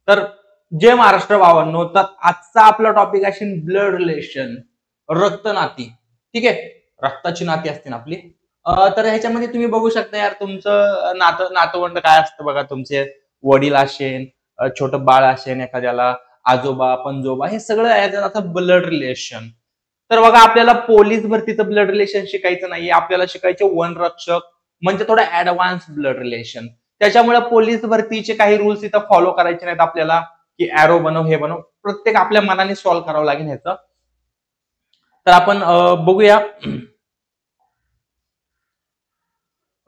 तर जय महाराष्ट्र भावांनो, तर आजचा आपला टॉपिक आहे ब्लड रिलेशन, रक्त नाती. ठीक आहे, रक्ताची नाती असतील आपली. तर ह्याच्यामध्ये तुम्ही बघू शकता यार, तुमचं नातवंड काय असतं बघा. तुमचे वडील असेल, छोटं बाळ असेल एखाद्याला, आजोबा पणजोबा, हे सगळं याचं ब्लड रिलेशन. तर बघा, आपल्याला पोलीस भरतीचं ब्लड रिलेशन शिकायचं नाहीये, आपल्याला शिकायचे वनरक्षक, म्हणजे थोडं ऍडव्हान्स ब्लड रिलेशन. त्याच्यामुळे पोलीस भरतीचे काही रूल्स इथं फॉलो करायचे नाहीत आपल्याला, की ऍरो बनव हे बनव, प्रत्येक आपल्या मनाने सॉल्व्ह करावं लागेल ह्याचं. तर आपण बघूया.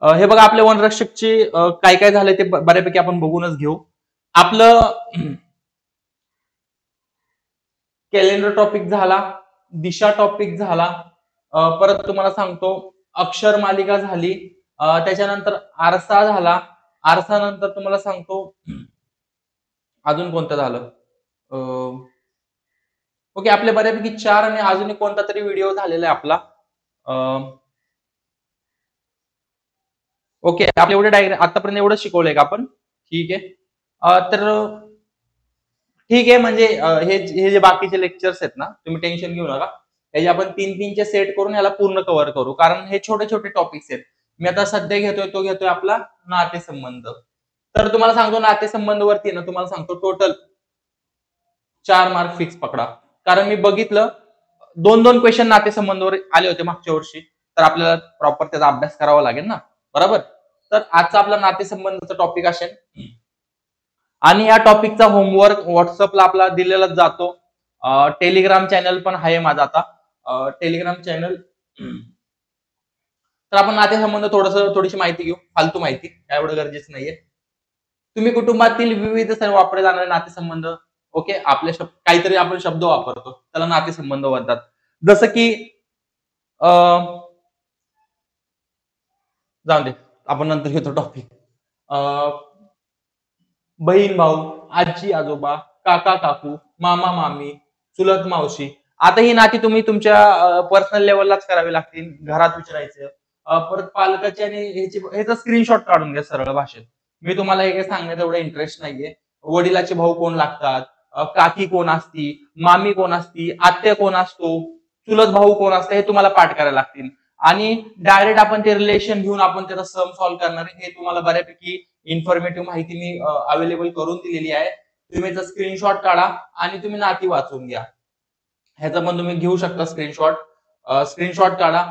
हे बघा, आपल्या वनरक्षकचे काय काय झालंय ते बऱ्यापैकी आपण बघूनच घेऊ. आपलं कॅलेंडर टॉपिक झाला, दिशा टॉपिक झाला, परत तुम्हाला सांगतो अक्षर मालिका झाली, त्याच्यानंतर आरसा झाला, आरसा नंतर तुम्हाला सांगतो अजून कोणतं झालं. ओके, आपले बऱ्यापैकी 4 आणि अजून कोणता तरी व्हिडिओ झालेला आहे आपला. ओके, आपल्या एवढे डायग्राम आतापर्यंत एवढं शिकवलंय का आपण? ठीक आहे. तर ठीक आहे, म्हणजे हे जे बाकीचे लेक्चर्स आहेत ना, तुम्ही टेन्शन घेऊ नका. हे जे आपण 3-3चे सेट करून याला पूर्ण कव्हर करू, कारण हे छोटे छोटे टॉपिक्स आहेत. मी आता सध्या घेतोय आपला नातेसंबंध. तर तुम्हाला सांगतो, नातेसंबंध वरती ना तुम्हाला सांगतो टोटल 4 मार्क फिक्स पकडा. कारण मी बघितलं 2-2 क्वेश्चन नातेसंबंधावर आले होते मागच्या वर्षी, तर आपल्याला प्रॉपर त्याचा अभ्यास करावा लागेल ना, बरोबर. तर आजचा आपला नातेसंबंधाचा टॉपिक असेल, आणि या टॉपिकचा होमवर्क व्हॉट्सअपला आपला दिलेला जातो. टेलिग्राम चॅनल पण आहे माझा आता, टेलिग्राम चॅनल. तर आपण नातेसंबंध थोडीशी माहिती घेऊ, फालतू माहिती, एवढं गरजेचं नाहीये. तुम्ही कुटुंबातील विविध सण वापरले जाणारे नातेसंबंध, ओके, आपले काहीतरी आपण शब्द वापरतो, त्याला नातेसंबंध म्हणतात. जसं की जाऊ दे, आपण नंतर घेतो टॉपिक. बहीण भाऊ, आजी आजोबा, काका काकू, मामा मामी, चुलत मावशी. आता ही नाती तुम्ही तुमच्या पर्सनल लेवललाच करावी लागतील, घरात विचारायचं. परत पालकाचे आणि ह्याचा स्क्रीनशॉट काढून घ्या सरळ भाषेत. मी तुम्हाला हे सांगण्यात एवढा इंटरेस्ट नाहीये. वडिलाचे भाऊ कोण लागतात, काकी कोण असती, मामी कोण असती, आत्या कोण असतो, चुलत भाऊ कोण असतं, हे तुम्हाला पाठ करायला लागतील. आणि डायरेक्ट आपण ते रिलेशन घेऊन आपण त्याचा सम सॉल्व्ह करणार आहे, हे तुम्हाला बऱ्यापैकी इन्फॉर्मेटिव्ह माहिती मी अवेलेबल करून दिलेली आहे. तुम्ही याचा स्क्रीनशॉट काढा आणि तुम्ही नाती वाचून घ्या. ह्याचा पण तुम्ही घेऊ शकता स्क्रीनशॉट. स्क्रीनशॉट काढा.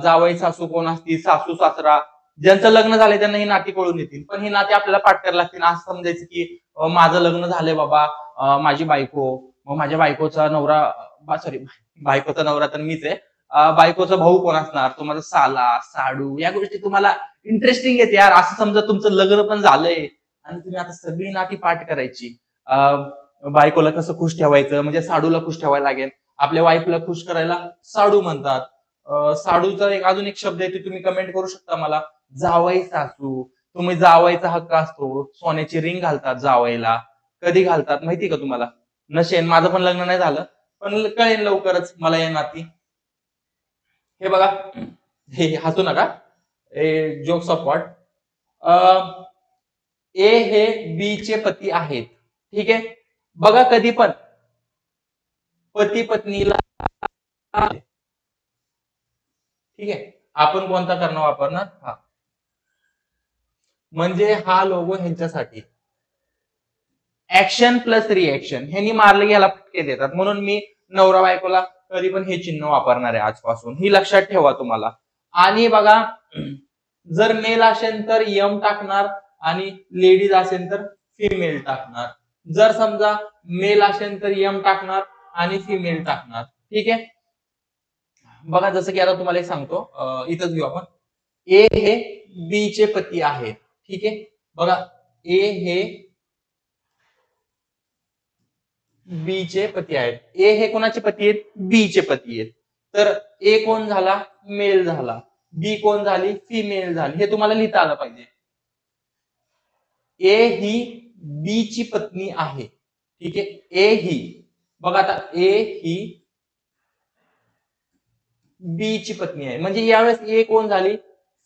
जावई सासू कोण असती, सासू सासरा, ज्यांचं लग्न झालंय त्यांना ही नाती कळून येतील, पण ही नाती आपल्याला पाठ करायला लागतील. असं समजायचं की माझं लग्न झालंय बाबा, माझी बायको, मग माझ्या बायकोचा नवरा, सॉरी, बायकोचा नवरा तर मीच आहे, बायकोचा भाऊ कोण असणार, तुम्हाला साला साडू, या गोष्टी तुम्हाला इंटरेस्टिंग येते यार. असं समजा तुमचं लग्न पण झालंय आणि तुम्ही आता सगळी नाती पाठ करायची. बायकोला कसं खुश ठेवायचं, म्हणजे साडूला खुश ठेवायला लागेल. आपल्या वाईफला खुश करायला साडू म्हणतात. साडूचा अजून एक शब्द आहे, ते तुम्ही कमेंट करू शकता मला. जावई सासू, तुम्ही जावायचा हक्क असतो, सोन्याची रिंग घालतात जावायला. कधी घालतात माहिती का तुम्हाला? नशेन, माझं पण लग्न नाही झालं, पण कळेल लवकरच मला या नाती. हे बघा, हे हसू नका, जोक्स ऑफ वॉट. ए हे बी चे पती आहेत, ठीक आहे. बघा, कधी पण पती पत्नीला, ठीक आहे, आपण कोणता कर्ण वापरणार? हा, म्हणजे हा लोगो ह्यांच्यासाठी ऍक्शन प्लस रिएक्शन, ह्यांनी मारले याला फटके देतात, म्हणून मी नवरा बायकोला कधी पण हे चिन्ह वापरणार आहे आजपासून, ही लक्षात ठेवा तुम्हाला. आणि बघा, जर मेल असेल तर यम टाकणार आणि लेडीज असेल तर फिमेल टाकणार. जर समजा मेल असेल तर यम टाकणार आणि फिमेल टाकणार, ठीक आहे. बघा, जसं की आता तुम्हाला एक सांगतो, इथंच घेऊ आपण. ए हे बी चे पती आहेत, ठीक आहे. बघा, ए हे बी चे पती आहेत. ए हे कोणाचे पती आहेत? बी चे पती आहेत. तर ए कोण झाला? मेल झाला. बी कोण झाली? फिमेल झाली. हे तुम्हाला लिहिता आलं पाहिजे. ए ही बी ची पत्नी आहे, ठीक आहे. ए ही, बघा आता, ए ही बी ची पत्नी आहे, म्हणजे यावेळेस ए कोण झाली?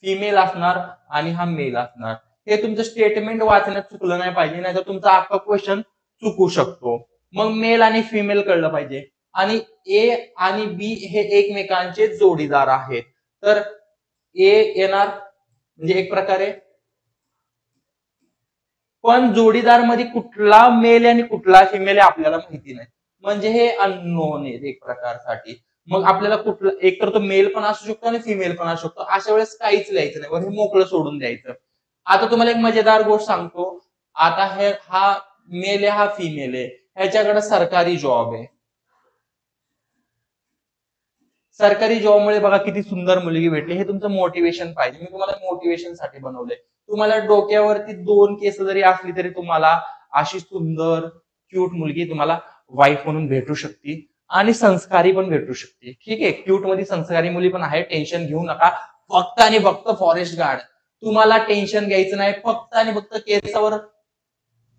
फिमेल असणार आणि हा मेल असणार. हे तुमचं स्टेटमेंट वाचण्यात चुकलं नाही पाहिजे, नाहीतर तुमचा अख्खा क्वेश्चन चुकू शकतो. मग मेल आणि फिमेल कळलं पाहिजे. आणि ए आणि बी हे एकमेकांचे जोडीदार आहेत. तर ए येणार म्हणजे एक प्रकारे, पण जोडीदार मध्ये कुठला मेल आणि कुठला फिमेल आहे आपल्याला माहिती नाही, म्हणजे हे अननोन आहे एक प्रकारसाठी. मग आपल्याला कुठला, एक तर तो मेल पण असू शकतो आणि फिमेल पण असू शकतो, अशा वेळेस काहीच लिहायचं नाही, हे मोकळं सोडून द्यायचं. आता तुम्हाला एक मजेदार गोष्ट सांगतो. आता हा मेल आहे, हा फिमेल आहे, ह्याच्याकडे सरकारी जॉब आहे. सरकारी जॉबमुळे बघा किती सुंदर मुलगी भेटली, हे तुमचं मोटिवेशन पाहिजे. मी तुम्हाला मोटिवेशन साठी बनवलंय. तुम्हाला डोक्यावरती 2 केस जरी असली तरी तुम्हाला अशी सुंदर क्यूट मुलगी तुम्हाला वाईफ म्हणून भेटू शकते आणि संस्कारी पण भेटू शकते. ठीक आहे, क्यूट मध्ये संस्कारी मुली पण आहे, टेन्शन घेऊ नका. फक्त आणि फक्त फॉरेस्ट गार्ड, तुम्हाला टेन्शन घ्यायचं नाही. फक्त आणि फक्त केसावर,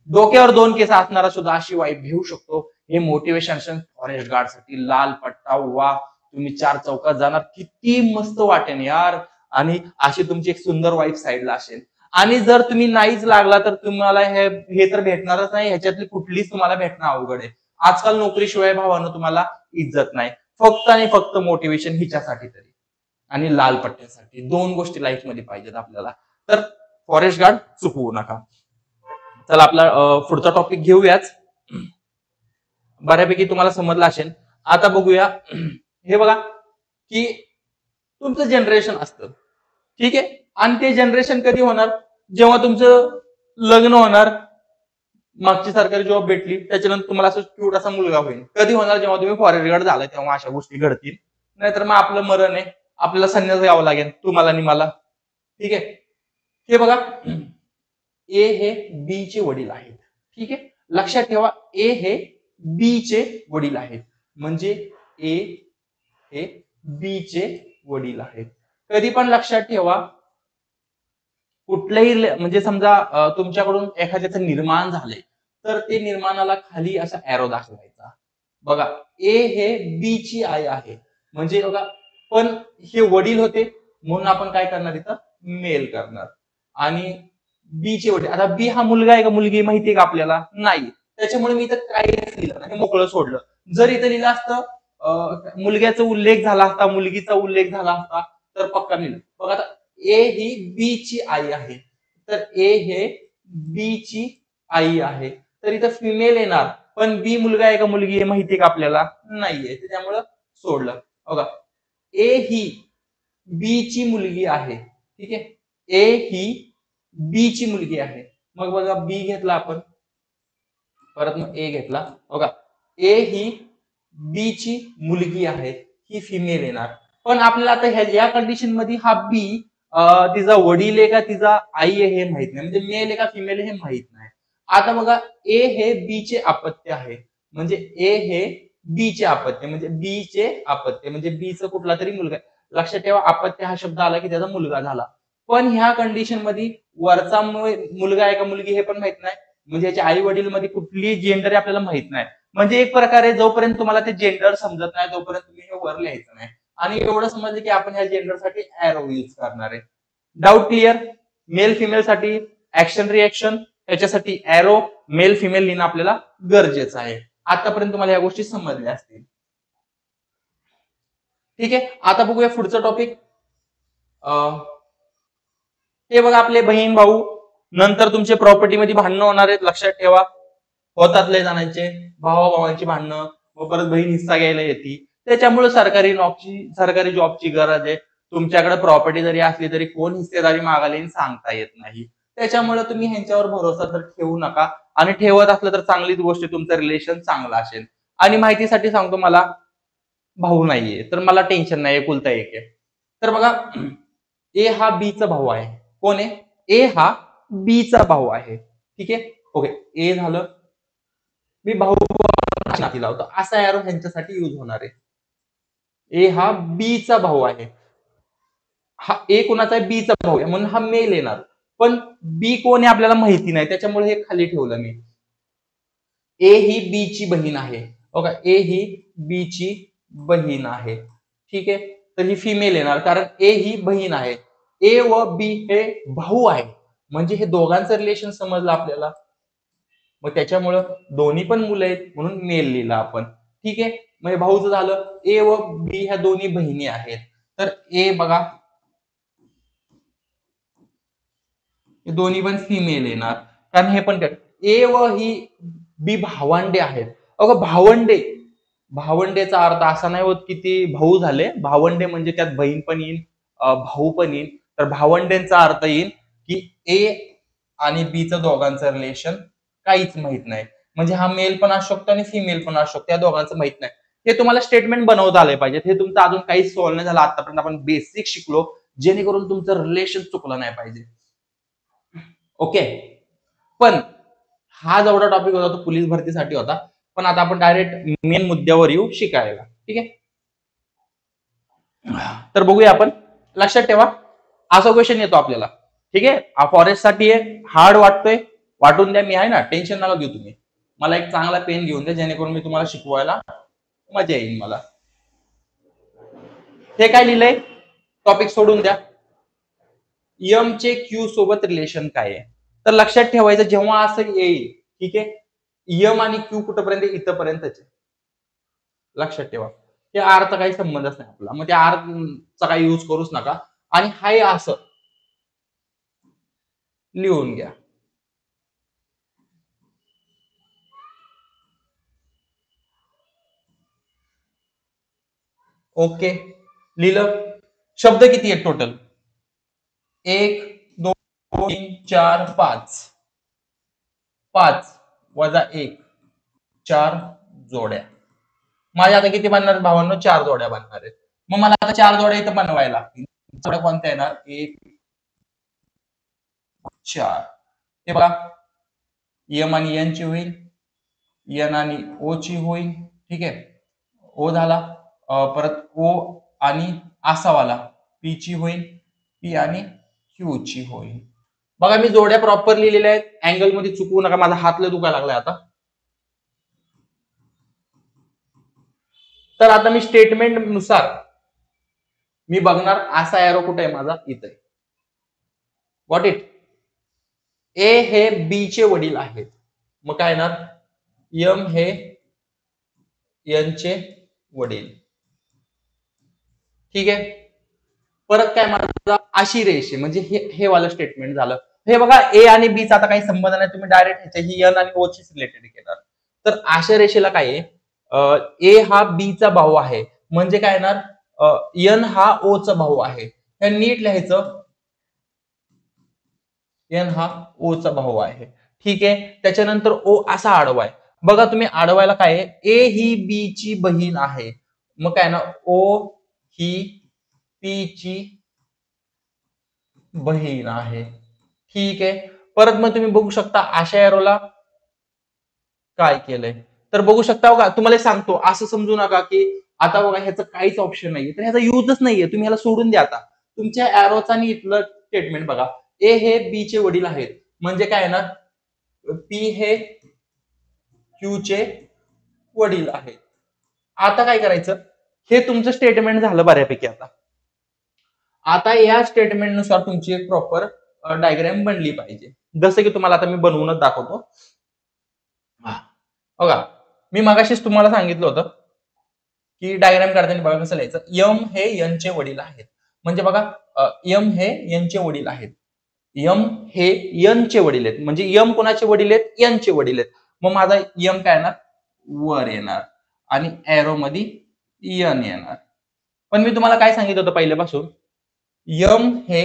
डोक्यावर 2 केस असणारा सुद्धा अशी वाईफ घेऊ शकतो. हे मोटिवेशन फॉरेस्ट गार्ड साठी. लाल पट्टा, वा तुम्ही 4 चौकात जाणार, किती मस्त वाटेल यार. आणि अशी तुमची एक सुंदर वाईफ साईडला असेल. आणि जर तुम्ही नाहीच लागला तर तुम्हाला हे तर भेटणारच नाही, ह्याच्यातली कुठलीच तुम्हाला भेटणं अवघड आहे. आजकाल नोकरीशिवाय भावानं तुम्हाला इज्जत नाही. फक्त आणि फक्त मोटिवेशन हिच्यासाठी तरी आणि लाल पट्ट्यासाठी 2 गोष्टी लाईफ मध्ये पाहिजेत आपल्याला. तर फॉरेस्ट गार्ड चुकवू नका. चला आपला पुढचा टॉपिक घेऊयाच. बऱ्यापैकी तुम्हाला समजलं असेल. आता बघूया. हे बघा की तुमचं जनरेशन असतं, ठीक आहे, आणि ते जनरेशन कधी होणार, जेव्हा तुमचं लग्न होणार, मागची सरकारी जॉब भेटली, त्याच्यानंतर तुम्हाला असं क्यूट असा मुलगा होईल. कधी होणार, जेव्हा तुम्ही फॉरेस्ट गार्ड झाला तेव्हा अशा गोष्टी घडतील. नाहीतर मग आपलं मरण आहे, आपल्याला संन्यास घ्यावं लागेल, तुम्हाला आणि मला. ठीक आहे. हे बघा, ए हे बी चे वडील आहेत. ठीक आहे, लक्षात ठेवा, ए हे बी चे वडील आहेत. म्हणजे ए हे बी चे वडील आहेत. कधी पण लक्षात ठेवा, कुठल्याही म्हणजे समजा तुमच्याकडून एखाद्याचं निर्माण झालंय तर ते निर्माणाला खाली असा एरो दाखवायचा. बघा, ए हे बी ची आई आहे, म्हणजे बघा, पण हे वडील होते म्हणून आपण काय करणार इथं, मेल करणार. आणि बी चे वडील, आता बी हा मुलगा आहे का मुलगी माहितीये का आपल्याला, नाही. त्याच्यामुळे मी इथं काहीच लिहिलं नाही, मोकळं सोडलं. जर इथं लिहिलं असतं मुलग्याचा उल्लेख झाला असता, मुलगीचा उल्लेख झाला असता तर पक्का लिहिलं. बघा, आता ए ही बी ची आई आहे, तर ए हे बी ची आई आहे, तर इथं फिमेल येणार. पण बी मुलगा आहे का मुलगी आहे माहितीये का आपल्याला, नाहीये, त्यामुळं सोडलं. बघा, ए ही बी ची मुलगी आहे. ठीक आहे, ए ही बी ची मुलगी आहे. मग बघा, बी घेतला आपण, परत मग ए घेतला. बघा, ए ही बी ची मुलगी आहे, ही फिमेल येणार. पण आपल्याला आता या कंडिशन मध्ये हा बी तिचा वडील आहे का तिचा आई आहे हे माहित नाही, म्हणजे मेल आहे का फिमेल हे माहित नाही. आता बघा, ए हे बी चे अपत्य आहे, म्हणजे ए हे बी चे अपत्य, म्हणजे बी चे अपत्य म्हणजे बी चा कुठला तरी मुलगा. लक्षात ठेवा, अपत्य हा शब्द आला की त्याचा मुलगा झाला. पण ह्या कंडिशन मध्ये वरचा मुलगा आहे का मुलगी हे पण माहित नाही, म्हणजे याच्या आई वडील मध्ये कुठली जेंडर आपल्याला माहित नाही. म्हणजे एक प्रकारे जोपर्यंत तुम्हाला ते जेंडर समजत नाही तोपर्यंत तुम्ही हे वर लिहायचं नाही. आणि एवढं समजलं की आपण ह्या जेंडर साठी एरो यूज करणार आहे. Doubt clear? मेल फिमेल साठी ऍक्शन रिएक्शन, याच्यासाठी एरो, मेल फिमेल लिहिणं आपल्याला गरजेचं आहे. आतापर्यंत तुम्हाला या गोष्टी समजल्या असतील. ठीक आहे, आता बघूया पुढचा टॉपिक. हे बघा, आपले बहीण भाऊ, नंतर तुमचे प्रॉपर्टीमध्ये भांडणं होणार आहेत, लक्षात ठेवा. होतात लय जणांचे भावाभावांची भांडणं, व परत बहीण हिस्सा घ्यायला येते. त्याच्यामुळे सरकारी जॉबची गरज आहे. तुमच्याकडे प्रॉपर्टी जरी असली तरी कोण हिस्सेदारी मागायला येईल सांगता येत नाही. त्याच्यामुळे तुम्ही ह्यांच्यावर भरोसा तर ठेवू नका, आणि ठेवत असलं तर चांगलीच गोष्ट, तुमचं रिलेशन चांगलं असेल. आणि माहितीसाठी सांगतो, मला भाऊ नाहीये तर मला टेन्शन नाही, एकुलता एक आहे. तर बघा, ए हा बी चा भाऊ आहे. कोण आहे? ए हा बी चा भाऊ आहे. ठीक आहे, ओके, ए झालं. मी भाऊ लावतो, असा एरो ह्यांच्यासाठी युज होणार आहे. ए हा बी चा भाऊ आहे, हा ए कोणाचा आहे, बी चा भाऊ आहे, म्हणून हा मेल येणार. पण बी कोण आहे आपल्याला माहिती नाही, त्याच्यामुळे हे खाली ठेवलं मी. ए ही बी ची बहीण आहे. ओके, ए ही बी ची बहीण आहे. ठीक आहे, तर ही फिमेल येणार, कारण ए ही बहीण आहे. ए व बी हे भाऊ आहे, म्हणजे हे दोघांचं रिलेशन समजलं आपल्याला. मग त्याच्यामुळं दोन्ही पण मुलं आहेत म्हणून मेल लिहिलं आपण. ठीक आहे, म्हणजे भाऊचं झालं. ए व बी ह्या दोन्ही बहिणी आहेत. तर ए बघा, दोन्ही पण फिमेल येणार, कारण हे पण ए व ही बी भावंडे आहेत. अगं भावंडे, भावंडेचा अर्थ असा नाही होत की ते भाऊ झाले. भावंडे म्हणजे त्यात बहीण पण येईल, भाऊ पण येईल. तर भावंडेंचा अर्थ येईल की ए आणि बीचं दोघांचं रिलेशन काहीच माहित नाही. म्हणजे हा मेल पण असू शकतो आणि फिमेल पण असू शकतो, या दोघांचं माहित नाही. हे तुम्हाला स्टेटमेंट बनवता आले पाहिजेत. हे तुमचं अजून काहीच सॉल्व्ह नाही झालं आतापर्यंत. आपण बेसिक शिकलो, जेणेकरून तुमचं रिलेशन चुकलं नाही पाहिजे. ओके, पण हा जेवढा टॉपिक होता तो पोलीस भरतीसाठी होता. पण आता आपण डायरेक्ट मेन मुद्द्यावर येऊ शिकायला. ठीक आहे, तर बघूया आपण. लक्षात ठेवा, असा क्वेश्चन येतो आपल्याला. ठीक आहे, फॉरेस्ट साठी हार्ड वाटतोय, वाटून द्या, मी आहे ना, टेन्शन नका घेऊ तुम्ही. मला एक चांगला पेन घेऊन द्या, जेणेकरून मी तुम्हाला शिकवायला मजा येईल मला. हे काय लिहिलंय, टॉपिक सोडून द्या. एम चे क्यू सोबत रिलेशन काय आहे. तर लक्षात ठेवायचं, जेव्हा असं येईल, ठीक आहे, एम आणि क्यू कुठपर्यंत, इथपर्यंतच. लक्षात ठेवा, त्या आरचा काही संबंधच नाही आपला, मग त्या आरचा काही यूज करूच नका. आणि हाय असं लिहून घ्या. ओके, लिहिलं. शब्द किती आहेत टोटल? 1 2 3 4 5. 5 वजा 1, 4 जोड्या. माझ्या आता किती बनणार भावांनो? 4 जोड्या बनणार आहेत. मग मला आता 4 जोड्या इथं बनवायला लागतील. जोड्या कोणत्या येणार? 1 4. हे बघा, एम आणि एन ची होईल, एन आणि ओ ची होईल. ठीक आहे, ओ झाला. परत ओ आणि आसावाला पी ची होईल, पी आणि क्यू ची होईल. बघा, मी जोड्या प्रॉपर लिहिलेल्या आहेत. अँगल मध्ये चुकवू नका, माझा हात लय दुखायला लागलाय आता. तर आता मी स्टेटमेंट नुसार मी बघणार, असा एरो कुठे आहे माझा? इथे. Got it. ए हे बी चे वडील आहेत, मग काय येणार? एम हे एन चे वडील. ठीक आहे, परत काय माझा? अशी रेष आहे, म्हणजे हे वाला स्टेटमेंट झालं. हे बघा, ए आणि बी चा आता काही संबंध नाही, तुम्ही डायरेक्ट ही एन आणि ओ ची रिलेटेड केलं. तर अशा रेषेला काय आहे, ए हा बी चा भाऊ आहे, म्हणजे काय येणार? एन हा ओ चा भाऊ आहे. हे नीट लिहायचं, एन हा ओ चा भाऊ आहे. ठीक आहे, त्याच्यानंतर ओ असा आडवा आहे. बघा तुम्ही, आडवायला काय आहे? ए ही बी ची बहीण आहे, मग काय ना, ओ ही पी ची बहीण आहे. ठीक आहे, परत मग तुम्ही बघू शकता अशा एरोला काय केलंय. तर बघू शकता बघा, तुम्हाला सांगतो, असं समजू नका की आता बघा ह्याचं काहीच ऑप्शन नाहीये, तर ह्याचा युजच नाहीये, तुम्ही ह्याला सोडून द्या. आता तुमच्या एरोचा आणि इथलं स्टेटमेंट बघा. ए हे बी चे वडील आहेत, म्हणजे काय ना, पी हे क्यू चे वडील आहेत. आता काय करायचं? हे तुमचं स्टेटमेंट झालं बऱ्यापैकी. आता या स्टेटमेंट नुसार तुमची एक प्रॉपर डायग्राम बनली पाहिजे, जसं की तुम्हाला आता मी बनवूनच दाखवतो. बघा, मी मगाशीच तुम्हाला सांगितलं होतं की डायग्राम काढताना बघा कसं लिहायचं. यम हे एन चे वडील आहेत, म्हणजे बघा, यम हे एन चे वडील आहेत. यम हे एन चे वडील आहेत, म्हणजे यम कोणाचे वडील आहेत? एन चे वडील आहेत. मग माझा यम काय येणार? वर येणार, आणि एरो मध्ये एन येणार. पण मी तुम्हाला काय सांगितलं होतं पहिल्यापासून? यम हे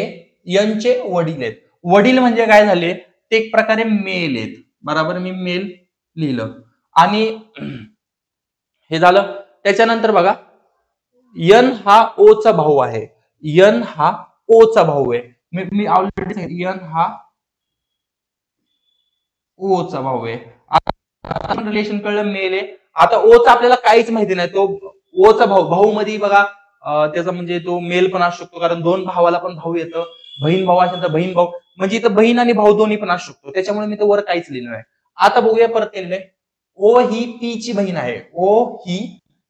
एन चे वडील आहेत. वडील म्हणजे काय झाले? ते एक प्रकारे मेल आहेत, बरोबर. मी मेल लिहिलं, आणि हे झालं. त्याच्यानंतर बघा, यन हा ओ चा भाऊ आहे. यन हा ओ चा भाऊ आहे. मी ऑलरेडी सांगितलं, यन हा ओ चा भाऊ आहे. रिलेशन कळलं, मेल आहे. आता ओ चा आपल्याला काहीच माहिती नाही, तो ओ चा भाऊ. भाऊ मध्ये बघा, त्याचा म्हणजे तो मेल पण असू शकतो, कारण दोन भावाला पण भाऊ येतं. बहीण भाऊ असेल तर बहीण भाऊ, म्हणजे इथं बहीण आणि भाऊ दोन्ही पण असू शकतो. त्याच्यामुळे मी तर वर काहीच लिहिलं नाही. आता बघूया, परत केलेलं आहे. ओ ही पी ची बहीण आहे. ओ ही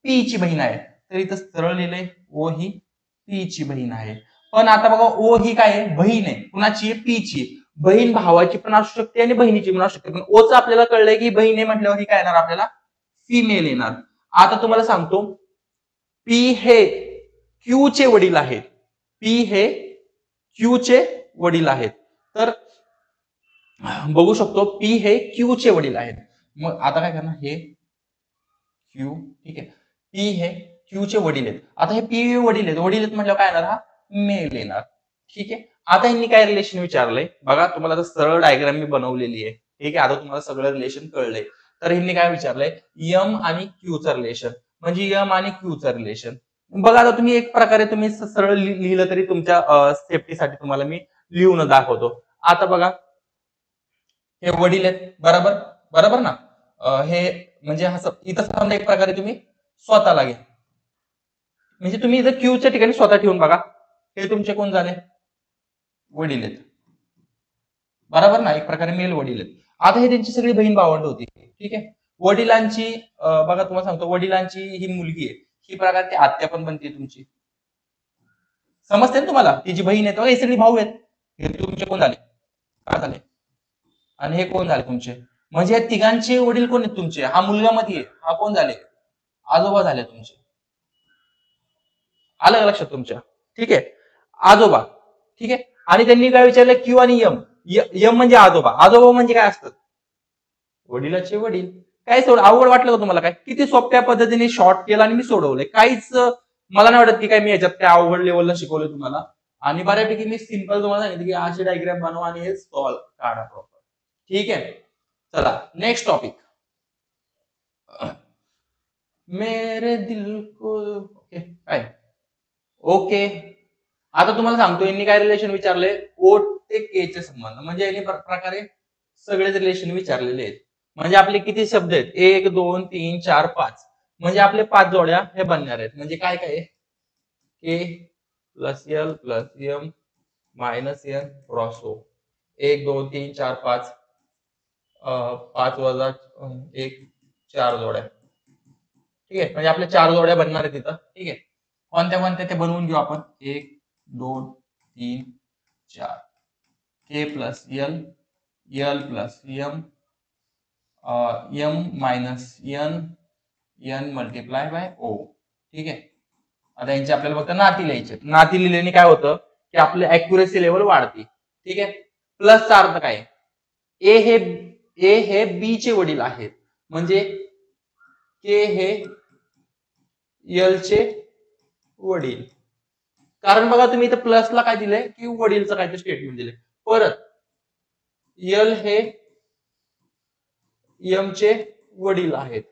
पी ची बहीण आहे, तर इथं सरळ लिहिलंय, ओ ही पी ची बहीण आहे. पण आता बघा, ओ ही काय आहे? बहीण आहे. कुणाची? पी ची. बहीण भावाची पण असू शकते आणि बहिणीची पण असू शकते. पण ओच आपल्याला कळलंय की बहीण आहे म्हटल्यावर ही काय येणार आपल्याला फिमेल येणार. आता तुम्हाला सांगतो पी हे क्यू चे वडील आहेत. पी हे क्यू चे वडील आहेत. तर बघू शकतो पी हे क्यू चे वडील आहेत. मग आता काय करणार हे क्यू ठीक आहे. पी हे क्यू चे वडील आहेत. आता हे पी वडील आहेत म्हटल्यावर काय येणार हा मेल येणार. ठीक आहे. आता यांनी काय रिलेशन विचारलंय बघा तुम्हाला आता सरळ डायग्राम मी बनवलेली आहे. ठीक आहे. आता तुम्हाला सगळं रिलेशन कळलंय. तर ह्यांनी काय विचारलंय यम आणि क्यू चं रिलेशन म्हणजे यम आणि क्यू चं रिलेशन. बघा आता तुम्ही एक प्रकारे तुम्ही सरळ लिहिलं तरी तुमच्या सेफ्टीसाठी तुम्हाला मी लिहून दाखवतो. आता बघा हे वडील आहेत बरोबर बरोबर ना. हे म्हणजे इथं समजा एक प्रकारे तुम्ही स्वतःला घ्या म्हणजे तुम्ही इथं क्यूच्या ठिकाणी स्वतः ठेवून बघा हे तुमचे कोण झाले वडील आहेत बरोबर ना. एक प्रकारे मेल वडील आहेत. आता हे त्यांची सगळी बहीण भावंड होती. ठीक आहे. वडिलांची बघा तुम्हाला सांगतो वडिलांची ही मुलगी आहे ही प्रकारे ती आत्या पण बनते तुमची. समजते ना तुम्हाला ती जी बहीण आहे हे सगळी भाऊ आहेत. हे तुमचे कोण झाले काय झाले आणि हे कोण झाले तुमचे म्हणजे या तिघांचे वडील कोण आहेत तुमचे. हा मुलगा मध्ये हा कोण झाले आजोबा झाले तुमचे. आलं का लक्षात तुमच्या. ठीक आहे. आजोबा ठीक आहे. आणि त्यांनी काय विचारलं क्यू आणि यम. यम म्हणजे आजोबा. आजोबा म्हणजे काय असतं वडिलाचे वडील. काय अवघड वाटलं का तुम्हाला काय किती सोप्या पद्धतीने शॉर्ट केलं आणि मी सोडवलंय. काहीच मला नाही वाटत की काय मी याच्यात काय अवघड लेवलला शिकवलं तुम्हाला. आणि बऱ्यापैकी मी सिंपल तुम्हाला सांगितलं की अशी डायग्राम बनवा आणि हे सॉल्व काढा प्रॉपर. ठीक आहे. चला नेक्स्ट टॉपिक मेरे दिल को ओके काय ओके. आता तुम्हाला सांगतो यांनी काय रिलेशन विचारले ओ ते के चे संबंध म्हणजे यांनी प्रकारे सगळेच रिलेशन विचारलेले आहेत. म्हणजे आपले किती शब्द आहेत 1 2 3 4 5 म्हणजे आपले 5 जोड्या हे बनणार आहेत. म्हणजे काय काय K plus L plus M minus N cross O 1 2 3 4 5 5 वजा 1 4 जोड्या. ठीक आहे. म्हणजे आपल्या 4 जोड्या बनणार आहेत तिथं. ठीक आहे. कोणत्या कोणत्या ते बनवून घेऊ आपण 1 2 3 4 K plus L L plus M M minus N N multiply by O. ठीक आहे. आता यांची आपल्याला फक्त नाती लिहायचे. नाती लिहिल्याने काय होतं की आपलं अॅक्युरेसी लेवल वाढते. ठीक आहे. प्लसचा अर्थ काय ए हे बी चे वडील आहेत म्हणजे के हे यल चे वडील. कारण बघा तुम्ही इथं प्लसला काय दिलंय की वडीलचं काहीतरी स्टेटमेंट दिलंय. परत यल हे यम चे वडील आहेत.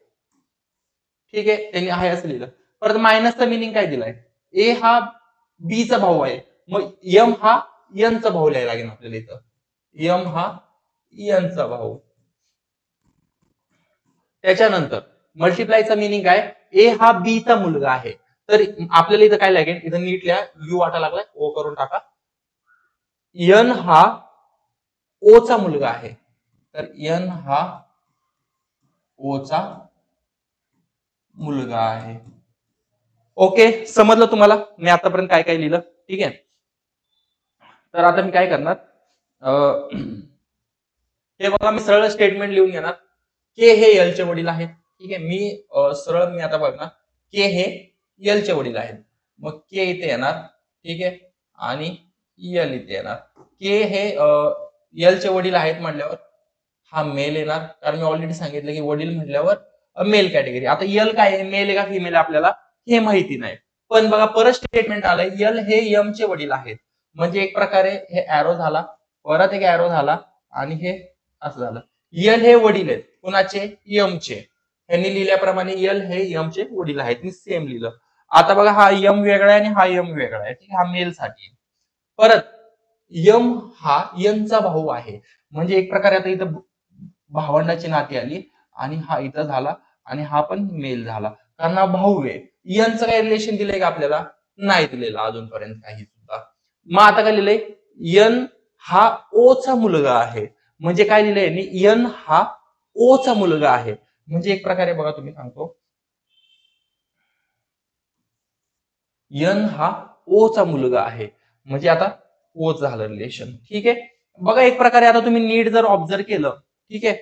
ठीक आहे. त्यांनी आहे असं लिहिलं. परत मायनसचा मिनिंग काय दिलाय ए हा बी चा भाऊ आहे मग यम हा एन चा भाऊ लिहायला लागेल आपल्याला इथं. यम हा एन चा भाऊ. त्याच्यानंतर मल्टिप्लायचा मिनिंग काय ए हा बी चा मुलगा आहे. तर आपल्याला इथं काय लागेल इथं नीट लिहा यू वाटा लागलाय ओ करून टाका. एन हा ओ चा मुलगा आहे. तर एन हा ओ चा मुलगा आहे. ओके समजलं तुम्हाला मी आतापर्यंत काय काय लिहिलं. ठीक आहे. तर आता मी काय करणार हे बघा मी सरळ स्टेटमेंट लिहून घेणार. के हे एल चे वडील आहेत. ठीक आहे. मी सरळ मी आता बघणार के हे एल चे वडील आहेत. मग के इथे येणार. ठीक आहे. आणि एल इथे येणार. के हे एल चे वडील आहेत म्हटल्यावर हा मेल येणार कारण मी ऑलरेडी सांगितलं की वडील म्हटल्यावर मेल कॅटेगरी. आता यल काय मेल आहे का फिमेल आपल्याला हे माहिती नाही. पण बघा परत स्टेटमेंट आलंय यल हे यम चे वडील आहेत म्हणजे एक प्रकारे हे ऍरो झाला परत एक ऍरो झाला आणि हे असं झालं. यल हे वडील आहेत कुणाचे यमचे. यांनी लिहिल्याप्रमाणे यल हे यमचे वडील आहेत मी सेम लिहिलं. आता बघा हा यम वेगळा आहे आणि हा यम वेगळा आहे. ठीक आहे. हा मेल साठी. परत यम हा यनचा भाऊ आहे म्हणजे एक प्रकारे आता इथं भावंडाची नाती आली आणि हा इथं झाला आणि हा पण मेल झाला कारण हा भाऊ आहे. यनचं काही रिलेशन दिलंय का आपल्याला नाही दिलेलं अजूनपर्यंत काही सुद्धा. मग आता काय लिहिलंय यन हा ओ चा मुलगा आहे म्हणजे काय लिहिलंय यन हा ओ चा मुलगा आहे म्हणजे एक प्रकारे बघा तुम्ही सांगतो यन हा ओ चा मुलगा आहे म्हणजे आता ओ झालं रिलेशन. ठीक आहे. बघा एक प्रकारे आता तुम्ही नीट जर ऑब्झर्व केलं, ठीक आहे,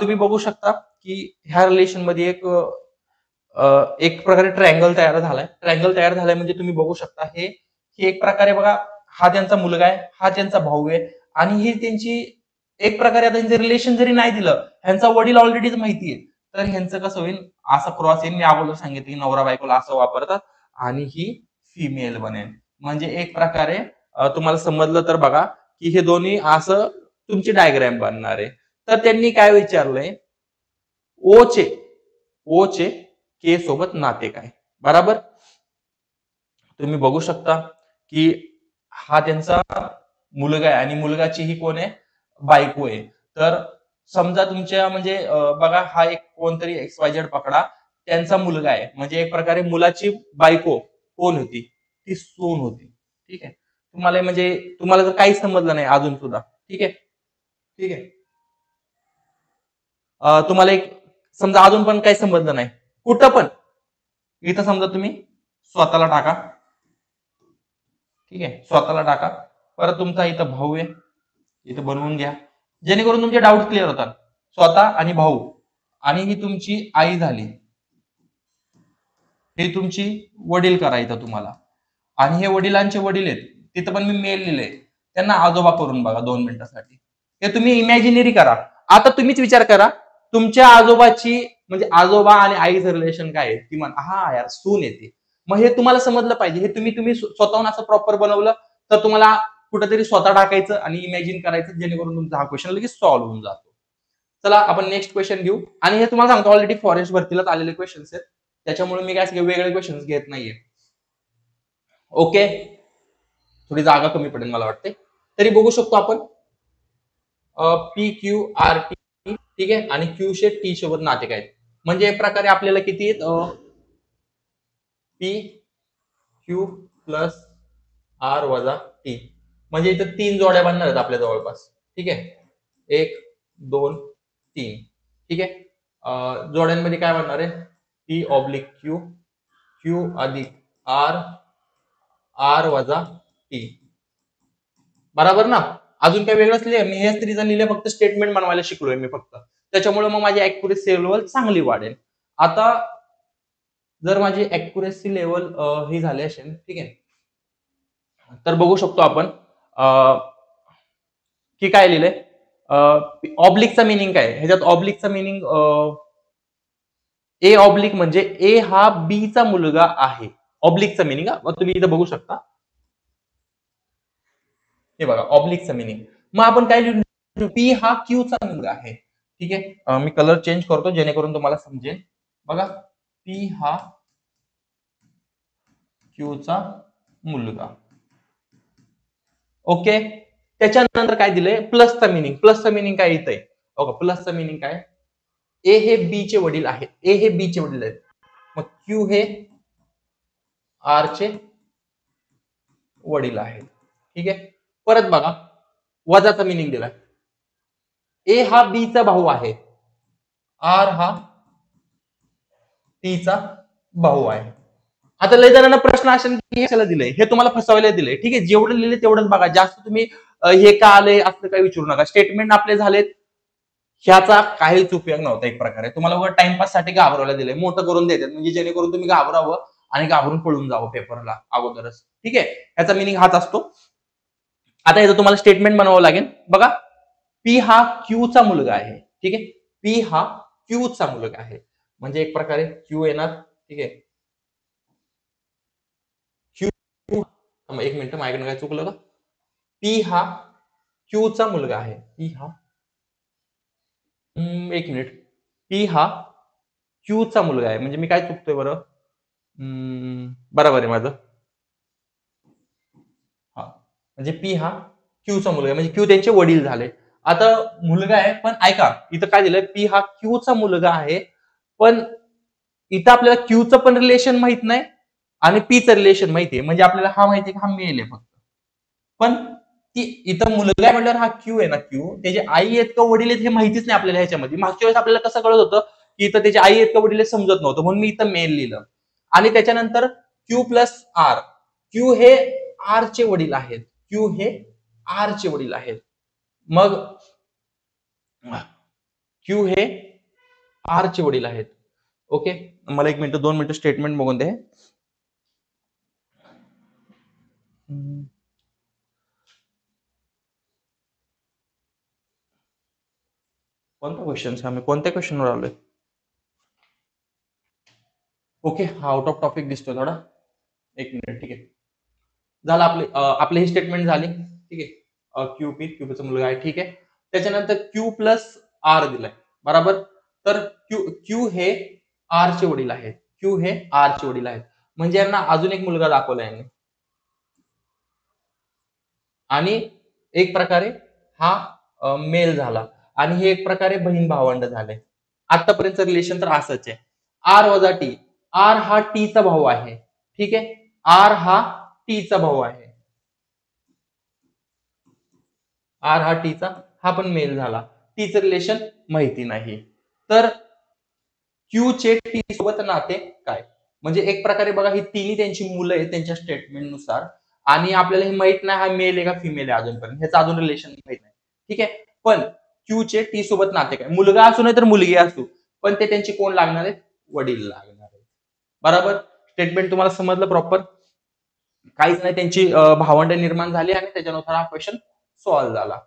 तुम्ही बघू शकता की ह्या रिलेशन मध्ये एक प्रकारे ट्रायंगल तयार झालाय. ट्रायंगल तयार झालाय म्हणजे तुम्ही बघू शकता हे एक प्रकारे बघा, हा त्यांचा मुलगा आहे, हा त्यांचा भाऊ आहे, आणि ही त्यांची एक प्रकारे आता त्यांचं रिलेशन जरी नाही दिलं, ह्यांचा वडील ऑलरेडीच माहितीये, तर ह्यांचं कसं होईल, असा क्रॉस येईल. मी अगोदर सांगितलं की नवरा बायकोला असं वापरतात आणि ही फिमेल बनेल. म्हणजे एक प्रकारे तुम्हाला समजलं तर बघा की हे दोन्ही असं तुमची डायग्राम बनणार आहे. तर त्यांनी काय विचारलंय, ओचे ओचे के सोबत नाते काय, बराबर. तुम्ही बघू शकता की हा त्यांचा मुलगा आहे आणि मुलगाची ही कोण आहे, बायको आहे. तर समजा तुमच्या म्हणजे बघा, हा एक कोणतरी XYZ पकडा, त्यांचा मुलगा आहे, म्हणजे एक प्रकारे मुलाची बायको कोण होती, ती सून होती. ठीक आहे. तुम्हाला म्हणजे तुम्हाला जर काही समजलं नाही अजून सुद्धा, ठीक आहे, ठीक आहे, तुम्हाला एक समजा अजून पण काही समजलं नाही, कुठं पण इथं समजा तुम्ही स्वतःला टाका, ठीक आहे, स्वतःला टाका. परत तुमचा इथं भाऊ आहे, इथं बनवून घ्या, जेणेकरून तुमचे डाऊट क्लिअर होतात. स्वतः आणि भाऊ, आणि ही तुमची आई झाली, हे तुमची वडील करायचं तुम्हाला, आणि हे वडिलांचे वडील आहेत, तिथं पण मी मेल लिहिले, त्यांना आजोबा करून बघा 2 मिनिटासाठी. हे तुम्ही इमॅजिनरी करा. आता तुम्हीच विचार करा, तुमच्या आजोबाची म्हणजे आजोबा आणि आईचं रिलेशन काय आहे, ती म्हण हा यार सून येते. मग हे तुम्हाला समजलं पाहिजे. हे तुम्ही तुम्ही स्वतःहून असं प्रॉपर बनवलं तर तुम्हाला कुठेतरी स्वतः टाकायचं आणि इमॅजिन करायचं, जेणेकरून तुमचा हा क्वेश्चन लगेच सॉल्व्ह होऊन जातो. चला आपण नेक्स्ट क्वेश्चन घेऊ. आणि हे तुम्हाला सांगतो ऑलरेडी फॉरेस्ट भरतीलाच आलेले क्वेश्चन्स आहेत, त्याच्यामुळे मी काय वेगळे क्वेश्चन्स घेत नाहीये. ओके, थोडी जागा कमी पडेल मला वाटते. तरी बघू शकतो आपण पी क्यू आर टी, ठीक आहे, आणि क्यू शे टी सोबत नाते काय आहेत. म्हणजे एक प्रकारे आपल्याला किती आहेत, पी क्यू प्लस आर वजा टी, म्हणजे इथं 3 जोड्या बनणार आहेत आपल्या जवळपास. ठीक आहे, 1 2 3, ठीक आहे. जोड्यांमध्ये काय बनणार आहे, टी ऑब्लिक क्यू, क्यू अधिक आर, आर वजा टी, बरोबर ना. अजून काही वेगळंच लिहिले मी, हेच रिझन लिहिले, फक्त स्टेटमेंट बनवायला शिकलोय मी फक्त, त्याच्यामुळे मग माझी अॅक्युरेसी लेवल चांगली वाढेल. आता जर माझी अॅक्युरेसी लेवल ही झाली असेल, ठीक आहे, तर बघू शकतो आपण की काय लिहिलंय, ऑब्लिकचा मिनिंग काय, ह्याच्यात ऑब्लिकचा मिनिंग ए ऑब्लिक म्हणजे ए हा बी चा मुलगा आहे. ऑब्लिकचा मिनिंग तुम्ही इथं बघू शकता, हे बघा ऑब्लिकचा मिनिंग. मग आपण काय लिहू, पी हा क्यू चा मुलगा आहे. ठीक आहे, मी कलर चेंज करतो जेणेकरून तुम्हाला समजेल. बघा, पी हा क्यू चा मुलगा. ओके, त्याच्यानंतर काय दिलंय, प्लसचा मिनिंग. प्लसचा मिनिंग काय येतंय, ओके, प्लसचा मिनिंग काय, ए हे बी चे वडील आहेत, ए हे बी चे वडील आहेत, मग क्यू हे आर चे वडील आहेत. ठीक आहे, परत बघा, वजाचा मिनिंग दिलाय, ए हा बी चा भाऊ आहे, आर हा टी चा भाऊ आहे. आता लय जणांना प्रश्न असेल की हे कशाला दिलंय, हे तुम्हाला फसवायला दिलंय. ठीक आहे, जेवढं लिहिले तेवढंच बघा, जास्त तुम्ही हे का आलंय असं काही विचारू नका. स्टेटमेंट आपले झालेत, ह्याचा काहीच उपयोग नव्हता. एक प्रकारे तुम्हाला उगा टाइमपास साठी घाबरवायला दिलंय, मोठं करून देतात म्हणजे जेणेकरून तुम्ही घाबरावं आणि घाबरून पळून जावं पेपरला अगोदरच. ठीक आहे, ह्याचा मिनिंग हाच असतो. आता याचं तुम्हाला स्टेटमेंट बनवावं लागेल. बघा, पी हा क्यू चा मुलगा आहे. ठीक आहे, पी हा क्यू चा मुलगा आहे, म्हणजे एक प्रकारे क्यू येणार. ठीक आहे, क्यू, एक मिनिट माझ्याकडे काय चुकलं का, पी हा क्यू चा मुलगा आहे, पी हा, एक मिनिट, पी हा क्यू चा मुलगा आहे, म्हणजे मी काय चुकतोय बरं, बरोबर आहे माझं. हा, म्हणजे पी हा क्यू चा मुलगा आहे, म्हणजे क्यू त्यांचे वडील झाले. आता मुलगा आहे, पण ऐका इथं काय दिलंय, पी हा क्यू चा मुलगा आहे, पण इथं आपल्याला क्यू चं पण रिलेशन माहित नाही आणि पी चं रिलेशन माहिती आहे. म्हणजे आपल्याला हा माहिती आहे की हा मेल आहे फक्त, पण ती इथं मुलगा आहे म्हटल्यावर हा क्यू आहे ना, क्यू त्याची आई आहेत का वडील आहेत हे माहितीच नाही आपल्याला. ह्याच्यामध्ये मागच्या वेळेस आपल्याला कसं कळत होतं की इथं त्याची आई आहेत का वडील समजत नव्हतं, म्हणून मी इथं मेल लिहिलं. आणि त्याच्यानंतर क्यू प्लस आर, क्यू हे आर चे वडील आहेत, क्यू हे आर चे वडील आहेत. मग क्यू हे आर चे वडील आहेत. ओके, मला 1 मिनिट 2 मिनिटं स्टेटमेंट बघून दे. कोणता क्वेश्चन आम्ही कोणत्या क्वेश्चनवर आलोय? ओके, हा आउट ऑफ टॉपिक दिसतोय थोडा. 1 मिनिट, ठीक आहे. झालं आपले ही स्टेटमेंट झाली. ठीक आहे, क्यूपीचा मुलगा आहे. ठीक आहे, त्याच्यानंतर क्यू प्लस आर दिलाय बरोबर. तर क्यू हे आर चे वडील आहेत. क्यू हे आर चे वडील आहेत म्हणजे यांना अजून एक मुलगा दाखवला यांनी. आणि एक प्रकारे हा मेल झाला आणि हे एक प्रकारे बहीण भावंड झाले. आतापर्यंत रिलेशन तर असंच आहे. आर वजा टी. आर हा टीचा भाऊ आहे. ठीक आहे, आर हा टीचा भाऊ आहे. आर हा टीचा, हा पण मेल झाला. टीचं रिलेशन माहिती नाही. तर क्यू चे टी सोबत नाते काय? म्हणजे एक प्रकारे बघा, ही तिन्ही त्यांची मुलं आहेत त्यांच्या स्टेटमेंट नुसार आणि आपल्याला हे माहित नाही हा मेल आहे का फिमेल आहे अजूनपर्यंत, ह्याचं अजून रिलेशन माहित नाही. ठीक आहे, पण क्यू चे टी सोबत नाते काय? मुलगा असू नाही तर मुलगी असू, पण ते त्यांची कोण लागणार आहेत? वडील लागणार आहेत. बरोबर, स्टेटमेंट तुम्हाला समजलं प्रॉपर? काहीच नाही, त्यांची भावंड निर्माण झाली आणि त्याच्यानुसार हा क्वेश्चन सॉल्व्ह झाला.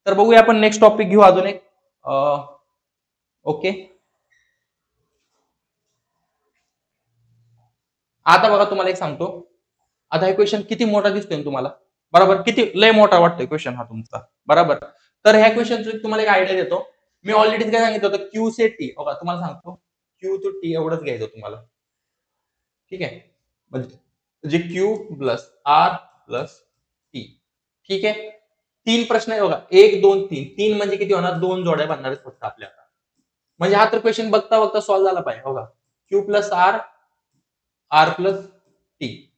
तर बघूया आपण नेक्स्ट टॉपिक घेऊ अजून एक. ओके, आता बघा तुम्हाला एक सांगतो. आता हे क्वेश्चन किती मोठा दिसतोय तुम्हाला? बरोबर, किती लय मोठा वाटतोय क्वेश्चन हा तुमचा. बरोबर, तर ह्या क्वेश्चनचं तुम्हाला एक आयडिया देतो. मी ऑलरेडी काय सांगितलं होतं, क्यू से टी. बघा तुम्हाला सांगतो, क्यू टू टी एवढंच घ्यायचं तुम्हाला. ठीक आहे, म्हणजे Q plus R plus T. ठीक आहे, 3 प्रश्न आहे बघा, 1 2 3. 3 म्हणजे किती होणार? 2 जोड्या बनणार आहेत फक्त आपल्याला. म्हणजे हा तर क्वेश्चन बघता बघता सॉल्व्ह झाला पाहिजे. बघा, Q plus R, R plus T.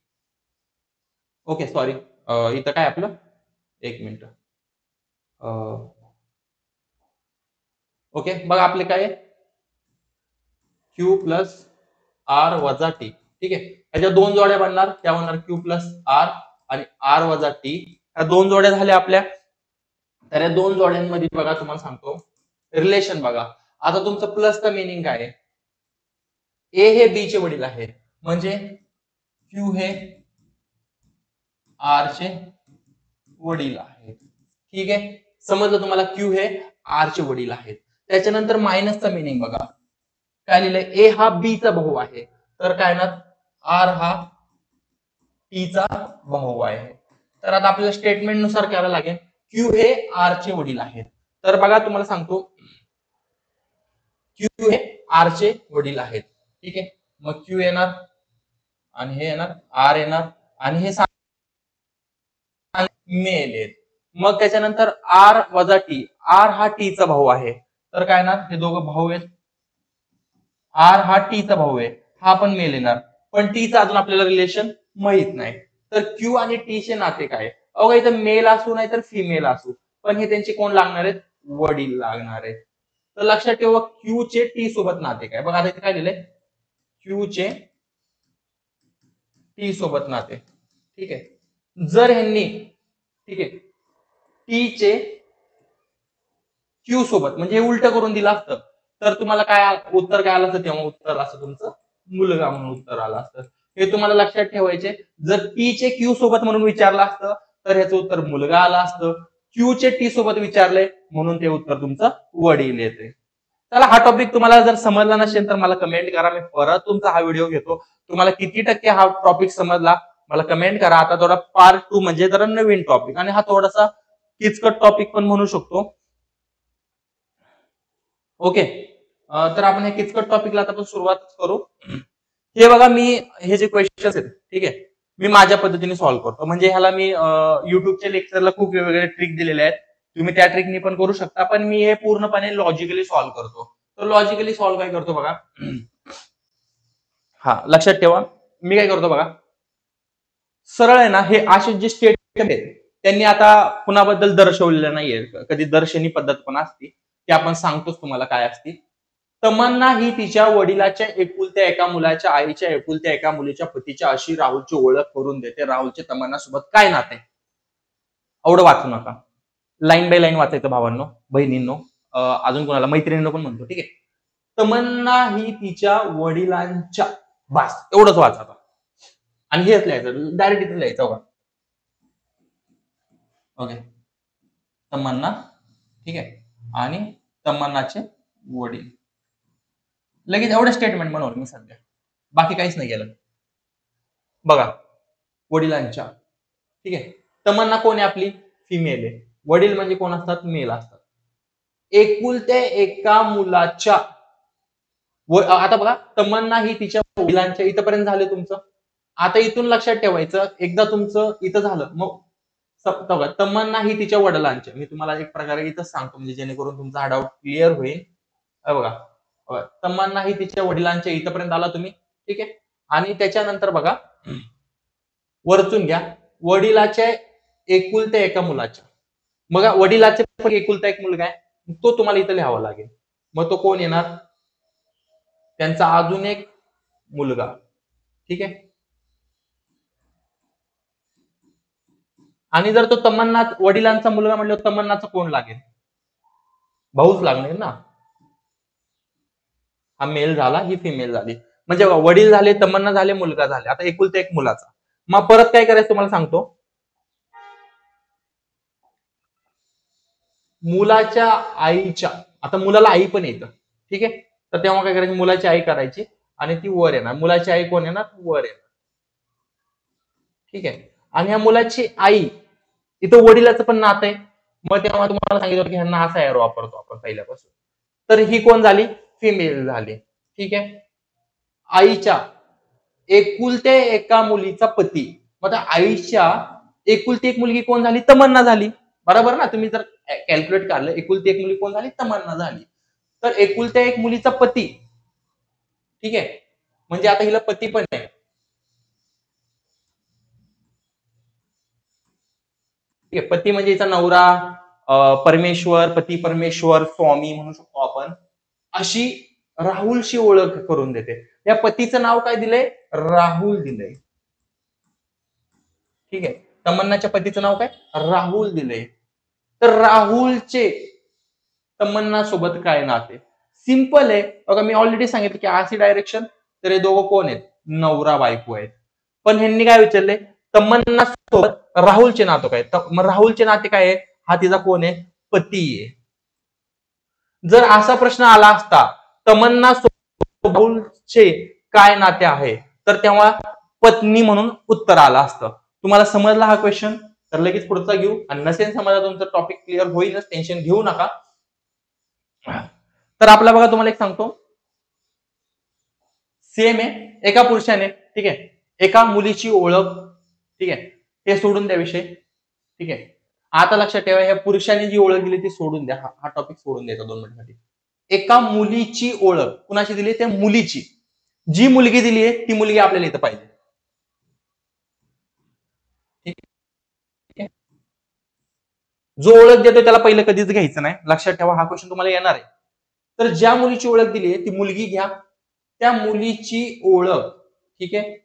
Okay, sorry, इथं काय आपलं 1 मिनिट. ओके, बघा आपले काय क्यू प्लस आर वजा टी. ठीक आहे, ह्याच्या 2 जोड्या बनणार, त्या होणार क्यू प्लस आर आणि आर वजा टी. ह्या 2 जोड्या झाल्या आपल्या. तर या 2 जोड्यांमध्ये बघा तुम्हाला सांगतो रिलेशन बघा. आता तुमचं प्लसचं मिनिंग काय आहे? ए हे बी चे वडील आहेत म्हणजे क्यू हे आर चे वडील आहेत. ठीक आहे, समजलं तुम्हाला? क्यू हे आर चे वडील आहेत. त्याच्यानंतर मायनसचा मिनिंग बघा, काय लिहिलंय? ए हा बी चा भाऊ आहे, तर काय ना आर हा टी चा भाऊ आहे. तर आता आपल्याला स्टेटमेंट नुसार करायला लागेल, क्यू हे आर चे वडील आहेत. तर बघा तुम्हाला सांगतो, क्यू हे आर चे वडील आहेत. ठीक आहे, मग क्यू येणार आणि हे येणार, आर येणार आणि हे मेल आहेत. मग त्याच्यानंतर आर वजा टी. आर हा टी चा भाऊ आहे, तर काय येणार? हे दोघं भाऊ आहेत. आर हा टी चा भाऊ आहे, हा पण मेल येणार. पण टी चा अजून आपल्याला रिलेशन माहित नाही. तर क्यू आणि टी चे नाते काय? अहो, इथं मेल असू नाही तर फिमेल असू, पण हे त्यांचे कोण लागणार आहेत? वडील लागणार आहेत. तर लक्षात ठेवा, क्यू चे टी सोबत नाते काय? बघा आता इथे काय लिहिलंय, क्यू चे टी सोबत नाते. ठीक आहे, जर ह्यांनी, ठीक आहे, टी चे क्यू सोबत म्हणजे उलट करून दिलं असतं, तर तुम्हाला काय उत्तर काय आलं असतं? तेव्हा उत्तर असं तुमचं मुलगा म्हणून उत्तर आलं असतं. हे तुम्हाला लक्षात ठेवायचे. जर पी चे क्यू सोबत म्हणून विचारलं असतं तर ह्याचं उत्तर मुलगा आलं असतं. क्यू चे टी सोबत विचारलंय म्हणून ते उत्तर तुमचं वडील येते. चला, हा टॉपिक तुम्हाला जर समजला नसेल तर मला कमेंट करा, मी परत तुमचा हा व्हिडिओ घेतो. तुम्हाला किती टक्के हा टॉपिक समजला मला कमेंट करा. आता थोडा पार्ट 2 म्हणजे जरा नवीन टॉपिक आणि हा थोडासा किचकट टॉपिक पण म्हणू शकतो. ओके, तर आपण हे किचकट टॉपिकला आता सुरुवात करू. हे बघा, मी हे जे क्वेश्चन्स आहेत, ठीक आहे, मी माझ्या पद्धतीने सॉल्व्ह करतो. म्हणजे ह्याला मी युट्यूबच्या लेक्चरला खूप वेगवेगळे ट्रिक दिलेले आहेत. तुम्ही त्या ट्रिकनी पण करू शकता, पण मी हे पूर्णपणे लॉजिकली सॉल्व्ह करतो. तर लॉजिकली सॉल्व्ह काय करतो बघा. हा, लक्षात ठेवा, मी काय करतो बघा, सरळ आहे ना, हे असे जे स्टेटमेंट आहेत त्यांनी आता कुणाबद्दल दर्शवलेलं नाहीये. कधी दर्शनी पद्धत पण असते, ते आपण सांगतोच तुम्हाला काय असते. तमन्ना ही तिच्या वडिलाच्या एकुलत्या एका मुलाच्या आईच्या एकुलत्या एका मुलीच्या पतीच्या अशी राहुलची ओळख करून देते. राहुलचे तमन्ना सोबत काय नाते? एवढं वाचू नका. लाईन बाय लाईन वाचायचं भावांनो, बहिणींनो, अजून कोणाला मैत्रिणींनो पण म्हणतो. ठीक आहे. तमन्ना ही तिच्या वडिलांच्या, बस एवढंच वाचा आता. आणि हेच लिहायचं, डायरेक्ट इथे लिहायचं बघा. ओके, तमन्ना, ठीक आहे, आणि तमन्नाचे वडील. लगेच एवढं स्टेटमेंट बनवलं मी सध्या, बाकी काहीच नाही केलं. बघा, वडिलांच्या, ठीक आहे. तमन्ना कोण आहे आपली? फिमेल आहे. वडील म्हणजे कोण असतात? मेल असतात. एकुलते एका मुलाच्या, आता बघा, तमन्ना ही तिच्या वडिलांच्या, इथपर्यंत झालं तुमचं. आता इथून लक्षात ठेवायचं, एकदा तुमचं इथं झालं, मग तमन्ना ही तिच्या वडिलांच्या. मी तुम्हाला एक प्रकारे इथं सांगतो, म्हणजे जेणेकरून तुमचा हा डाऊट क्लिअर होईल. बघा, तमन्ना ही तिच्या वडिलांच्या, इथपर्यंत आला तुम्ही. ठीक आहे. आणि त्याच्यानंतर बघा, वरचून घ्या, वडिलाच्या एकुलत्या एका मुलाच्या. मग वडिलाचे एकुलता एक मुलगा आहे, तो तुम्हाला इथं लिहावा लागेल. मग तो कोण येणार? त्यांचा अजून एक मुलगा. ठीक आहे. आणि जर तो तमन्ना वडिलांचा मुलगा म्हटलं, तमन्नाचं कोण लागेल? भाऊच लागणार ना. हा मेल झाला, ही फिमेल झाली. म्हणजे वडील झाले, तमन्ना झाले, मुलगा झाले. आता एकुलता एक मुलाचा. मग परत काय करायचं तुम्हाला सांगतो. मुलाच्या आईच्या, आता मुलाला आई पण येतं. ठीक आहे. तर तेव्हा काय करायचं, मुलाची आई करायची आणि ती वर येणार. मुलाची आई कोण येणार? वर येणार. ठीक आहे. आणि ह्या मुलाची आई, इथं वडिलाचं पण नातं आहे. मग तेव्हा तुम्हाला सांगितलं की ह्यांना असा एरो वापरतो आपण पहिल्यापासून. तर ही कोण झाली? फिमेल झाली. ठीक आहे. आईच्या एकुलते एका मुलीचा पती. मग आईच्या एकुलती एक मुलगी कोण झाली? तमन्ना झाली. बरोबर ना? तुम्ही जर कॅल्क्युलेट काढलं, एकुलती एक मुलगी कोण झाली? तमन्ना झाली. तर एकुलत्या एक मुलीचा पती, ठीक आहे, म्हणजे आता हिला पती पण आहे. ठीक आहे. पती म्हणजे हिचा नवरा, परमेश्वर, पती परमेश्वर, स्वामी म्हणू शकतो आपण. अशी राहुलशी ओळख करून देते. या पतीचं नाव काय दिलंय? राहुल दिलंय. ठीक आहे. तमन्नाच्या पतीचं नाव काय? राहुल दिलंय. तर राहुलचे तमन्ना सोबत काय नाते? सिंपल आहे बघा, मी ऑलरेडी सांगितलं की अशी डायरेक्शन. तर हे दोघं कोण आहेत? नवरा बायको आहेत. पण ह्यांनी काय विचारले? तमन्ना सोबत राहुलचे नाते काय? मग राहुलचे नाते काय आहे? हा तिचा कोण आहे? पती आहे. जर असा प्रश्न आला असता, तमन्ना सोबत राहुलचे काय नाते आहे, तर तेव्हा पत्नी म्हणून उत्तर आलं असतं. तुम्हाला समजला हा क्वेश्चन? तर लगेच पुढचा घेऊ. आणि नसेल समजा तुमचं टॉपिक क्लिअर होईलच, टेन्शन घेऊ नका. तर आपला बघा, तुम्हाला एक सांगतो, सेम आहे. एका पुरुषाने, ठीक आहे, एका मुलीची ओळख, ठीक आहे, हे सोडून द्या विषय. ठीक आहे. आता लक्षात ठेवा, ह्या पुरुषाने जी ओळख दिली ती सोडून द्या. हा टॉपिक सोडून द्यायचा 2 मिनिटांसाठी. एका मुलीची ओळख कुणाशी दिली? त्या मुलीची. जी मुलगी दिली आहे ती मुलगी आपल्याला इथं पाहिजे. ठीक आहे. जो ओळख देतो त्याला पहिलं कधीच घ्यायचं नाही. लक्षात ठेवा, हा क्वेश्चन तुम्हाला येणार आहे. तर ज्या मुलीची ओळख दिली आहे ती मुलगी घ्या. त्या मुलीची ओळख, ठीक आहे,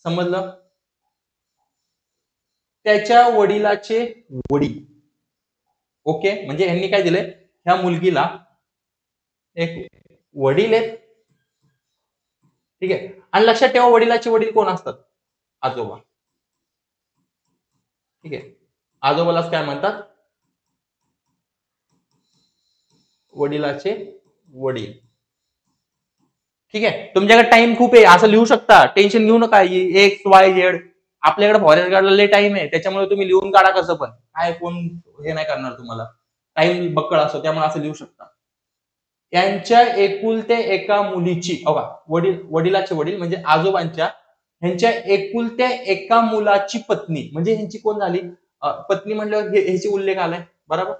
समजलं? त्याच्या वडिलाचे वडील. ओके. म्हणजे यांनी काय दिलंय? ह्या मुलगीला एक वडील आहेत. ठीक आहे. आणि लक्षात ठेवा, वडिलाचे वडील कोण असतात? आजोबा. ठीक आहे. आजोबालाच काय म्हणतात? वडिलाचे वडील. ठीक आहे. तुमच्याकडे टाइम खूप आहे, असं लिहू शकता, टेन्शन घेऊ नका. एक्स वाय झेड, आपल्याकडे फॉरेस्ट गार्डला लय टाइम आहे, त्याच्यामुळे तुम्ही लिहून काढा कसं पण, काय कोण हे नाही करणार तुम्हाला. टाइम बक्कळ असतो, त्यामुळे असं लिहू शकता. यांच्या एकुलते एका मुलीची, वडिलाचे वडील म्हणजे आजोबांच्या, ह्यांच्या एकुलत्या एका मुलाची पत्नी, म्हणजे ह्यांची कोण झाली? पत्नी म्हणल्यावर ह्याची उल्लेख आलाय. बरोबर?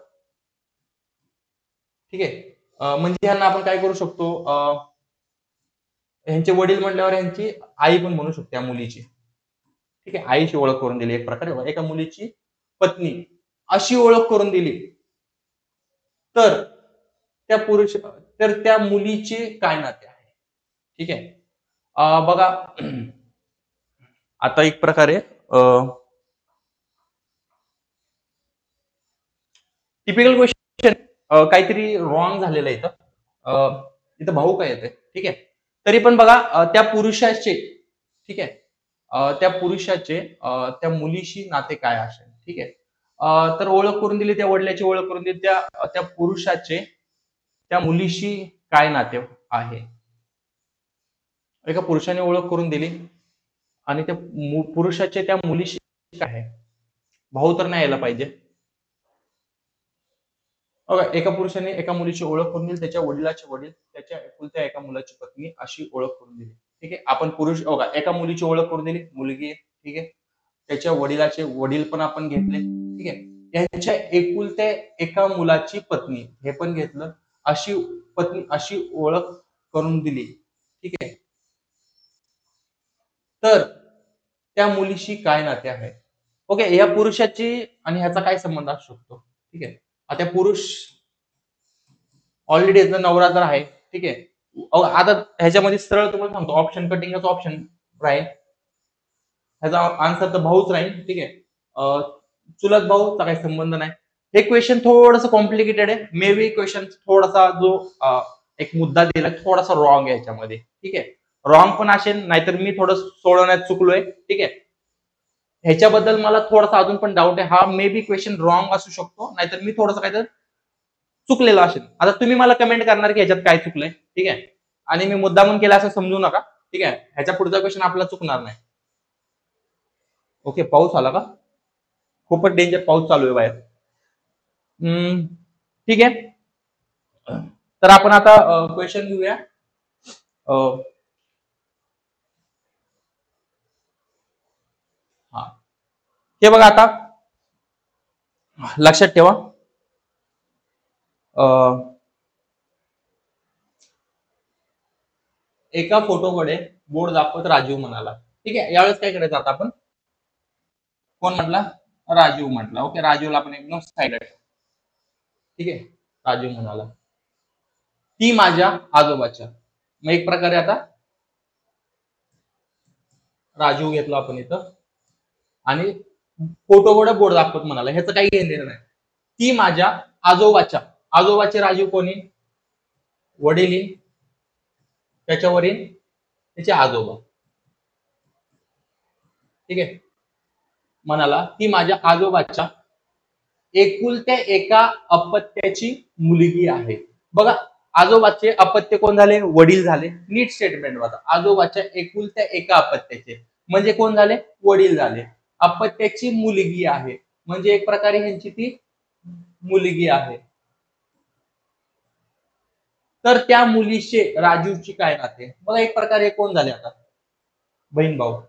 ठीक आहे. म्हणजे ह्यांना आपण काय करू शकतो? ह्यांचे वडील म्हटल्यावर ह्यांची आई पण म्हणू शकतो या मुलीची. ठीक आहे. आईची ओळख करून दिली एक प्रकारे. एका मुलीची पत्नी अशी ओळख करून दिली, तर त्या मुलीचे काय नाते आहे? ठीक आहे. बघा, आता एक प्रकारे टिपिकल क्वेश्चन काहीतरी रॉंग झालेलं आहे इथं. इथं भाऊ काय येते, ठीक आहे. तरी पण बघा त्या पुरुषाचे, ठीक आहे, त्या पुरुषाचे त्या मुलीशी नाते काय असेल, ठीक आहे. तर ओळख करून दिली, त्या वडिलाची ओळख करून दिली, त्या त्या पुरुषाचे त्या मुलीशी काय नाते आहे. एका पुरुषाने ओळख करून दिली आणि त्या पुरुषाचे त्या मुलीशी काय आहे. भाऊ तर नाही यायला पाहिजे. एका पुरुषाने एका मुलीची ओळख करून दिली, त्याच्या वडिलाचे वडील, त्याच्या एकुलत्या एका मुलाची पत्नी अशी ओळख करून दिली, ठीक आहे. आपण पुरुष बघा, एका मुलीची ओळख करून दिली, मुलगी, ठीक आहे. त्याच्या वडिलाचे वडील पण आपण घेतले, ठीक आहे. त्यांच्या एकुलत्या एका मुलाची पत्नी हे पण घेतलं, अशी पत्नी अशी ओळख करून दिली, ठीक आहे. तर त्या मुलीशी काय नाते आहे. ओके, या पुरुषाची आणि ह्याचा काय संबंध असू शकतो, ठीक आहे. आता पुरुष ऑलरेडी याचा नवरा तर आहे, ठीक आहे. आता ह्याच्यामध्ये सरळ तुम्हाला सांगतो, ऑप्शन कटिंगचा ऑप्शन राहील, ह्याचा आन्सर तर भाऊच राहील, ठीक आहे. चुलत भाऊचा काही संबंध नाही. हे क्वेश्चन थोडंसं कॉम्प्लिकेटेड आहे. मे बी क्वेश्चन थोडासा जो एक मुद्दा दिला थोडासा रॉंग आहे याच्यामध्ये, ठीक आहे. रॉंग पण असेल, नाहीतर मी थोडं सोडवण्यात चुकलोय, ठीक आहे. ह्याच्याबद्दल मला थोडासा अजून पण डाऊट आहे. हा मे बी क्वेश्चन रॉंग असू शकतो, नाहीतर मी थोडंसं काहीतरी चुकलेलं असेल. आता तुम्ही मला कमेंट करणार की ह्याच्यात काय चुकलंय, ठीक आहे. आणि मी मुद्दामून केला असं समजू नका, ठीक आहे. ह्याच्या पुढचा क्वेश्चन आपला चुकणार नाही. ओके, पाऊस आला का? खूपच डेंजर पाऊस चालू आहे बाहेर. ठीक आहे. तर आपण आता क्वेश्चन घेऊया. हा, हे बघा, आता लक्षात ठेवा, एका फोटोकडे बोर्ड दाखवत राजीव म्हणाला, ठीक आहे. यावेळेस काय करायचं आता आपण, कोण म्हटला, राजीव म्हटला. ओके, राजीवला आपण एकदम साईड, ठीक आहे. राजीव म्हणाला ती माझ्या आजोबाच्या, मग एक प्रकारे आता राजीव घेतला आपण इथं आणि फोटोकडे बोर्ड दाखवत म्हणाला, ह्याचं काही घेणं नाही. ती माझ्या आजोबाच्या, आजोबाचे राजीव कोणी, वडील, त्याच्यावरील त्याचे आजोबा, ठीक आहे. म्हणाला ती माझ्या आजोबाच्या एकुलत्या एका अपत्याची मुलगी आहे. बघा, आजोबाचे अपत्य कोण झाले, वडील झाले. नीट स्टेटमेंट बघा, आजोबाच्या एकुलत्या एका अपत्याचे म्हणजे कोण झाले, वडील झाले. अपत्याची मुलगी आहे म्हणजे एक प्रकारे ह्यांची ती मुलगी आहे. तर त्या मुलीचे राजूची काय नाते. बघा, एक प्रकारे कोण झाले आता, बहीण भाऊ,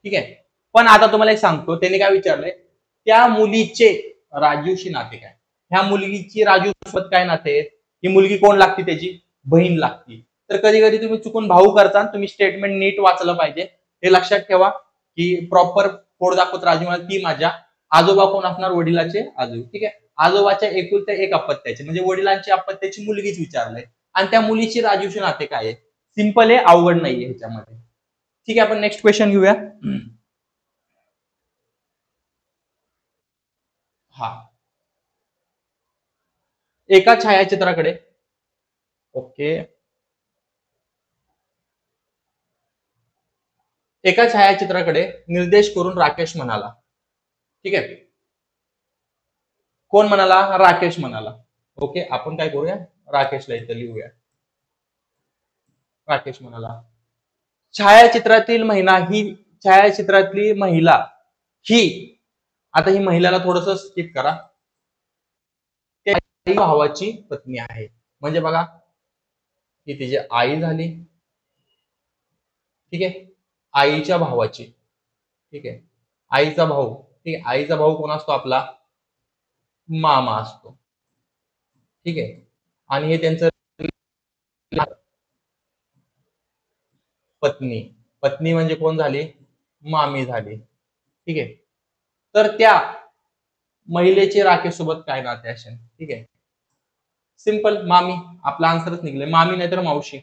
ठीक आहे. पण आता तुम्हाला एक सांगतो, त्यांनी काय विचारलंय, त्या मुलीचे राजूशी नाते काय. ह्या मुलगीची राजू सोबत काय नाते आहेत. ही मुलगी कोण लागते, त्याची बहीण लागती. तर कधी कधी तुम्ही चुकून भाऊ करता, तुम्ही स्टेटमेंट नीट वाचलं पाहिजे. हे लक्षात ठेवा की प्रॉपर कोड दाखवत राजू ती माझ्या आजोबा कोण असणार, वडिलाचे आजोबा, ठीक आहे. आजोबाच्या एकुलत्या एक अपत्याचे म्हणजे वडिलांची अपत्याची मुलगीच विचारलंय आणि त्या मुलीची राजूशी नाते काय आहे. सिंपल आहे, अवघड नाहीये ह्याच्यामध्ये, ठीक आहे. आपण नेक्स्ट क्वेश्चन घेऊया. हा, एका छायाचित्राकडे, ओके, एका छायाचित्राकडे निर्देश करून राकेश म्हणाला, ठीक आहे. कोण म्हणाला, राकेश म्हणाला. ओके, आपण काय करूया, राकेशला इथं लिहूया. राकेश म्हणाला छायाचित्रातील महिला ही, छायाचित्रातली महिला ही, आता ही महिलाला थोडस स्किप करा, त्या भावाची पत्नी आहे. म्हणजे बघा, ही तिची आई झाली, ठीक आहे, आईच्या भावाची, ठीक आहे. आईचा भाऊ, ठीक आहे. आईचा भाऊ कोण असतो, आपला मामा असतो, ठीक आहे. आणि हे त्यांचं पत्नी, पत्नी म्हणजे कोण झाली, मामी झाली, ठीक आहे. तर त्या महिलेचे राकेश सोबत काय नाते असेल, ठीक आहे. सिंपल, मामी, आपला आन्सरच निघले, मामी नाहीतर मावशी.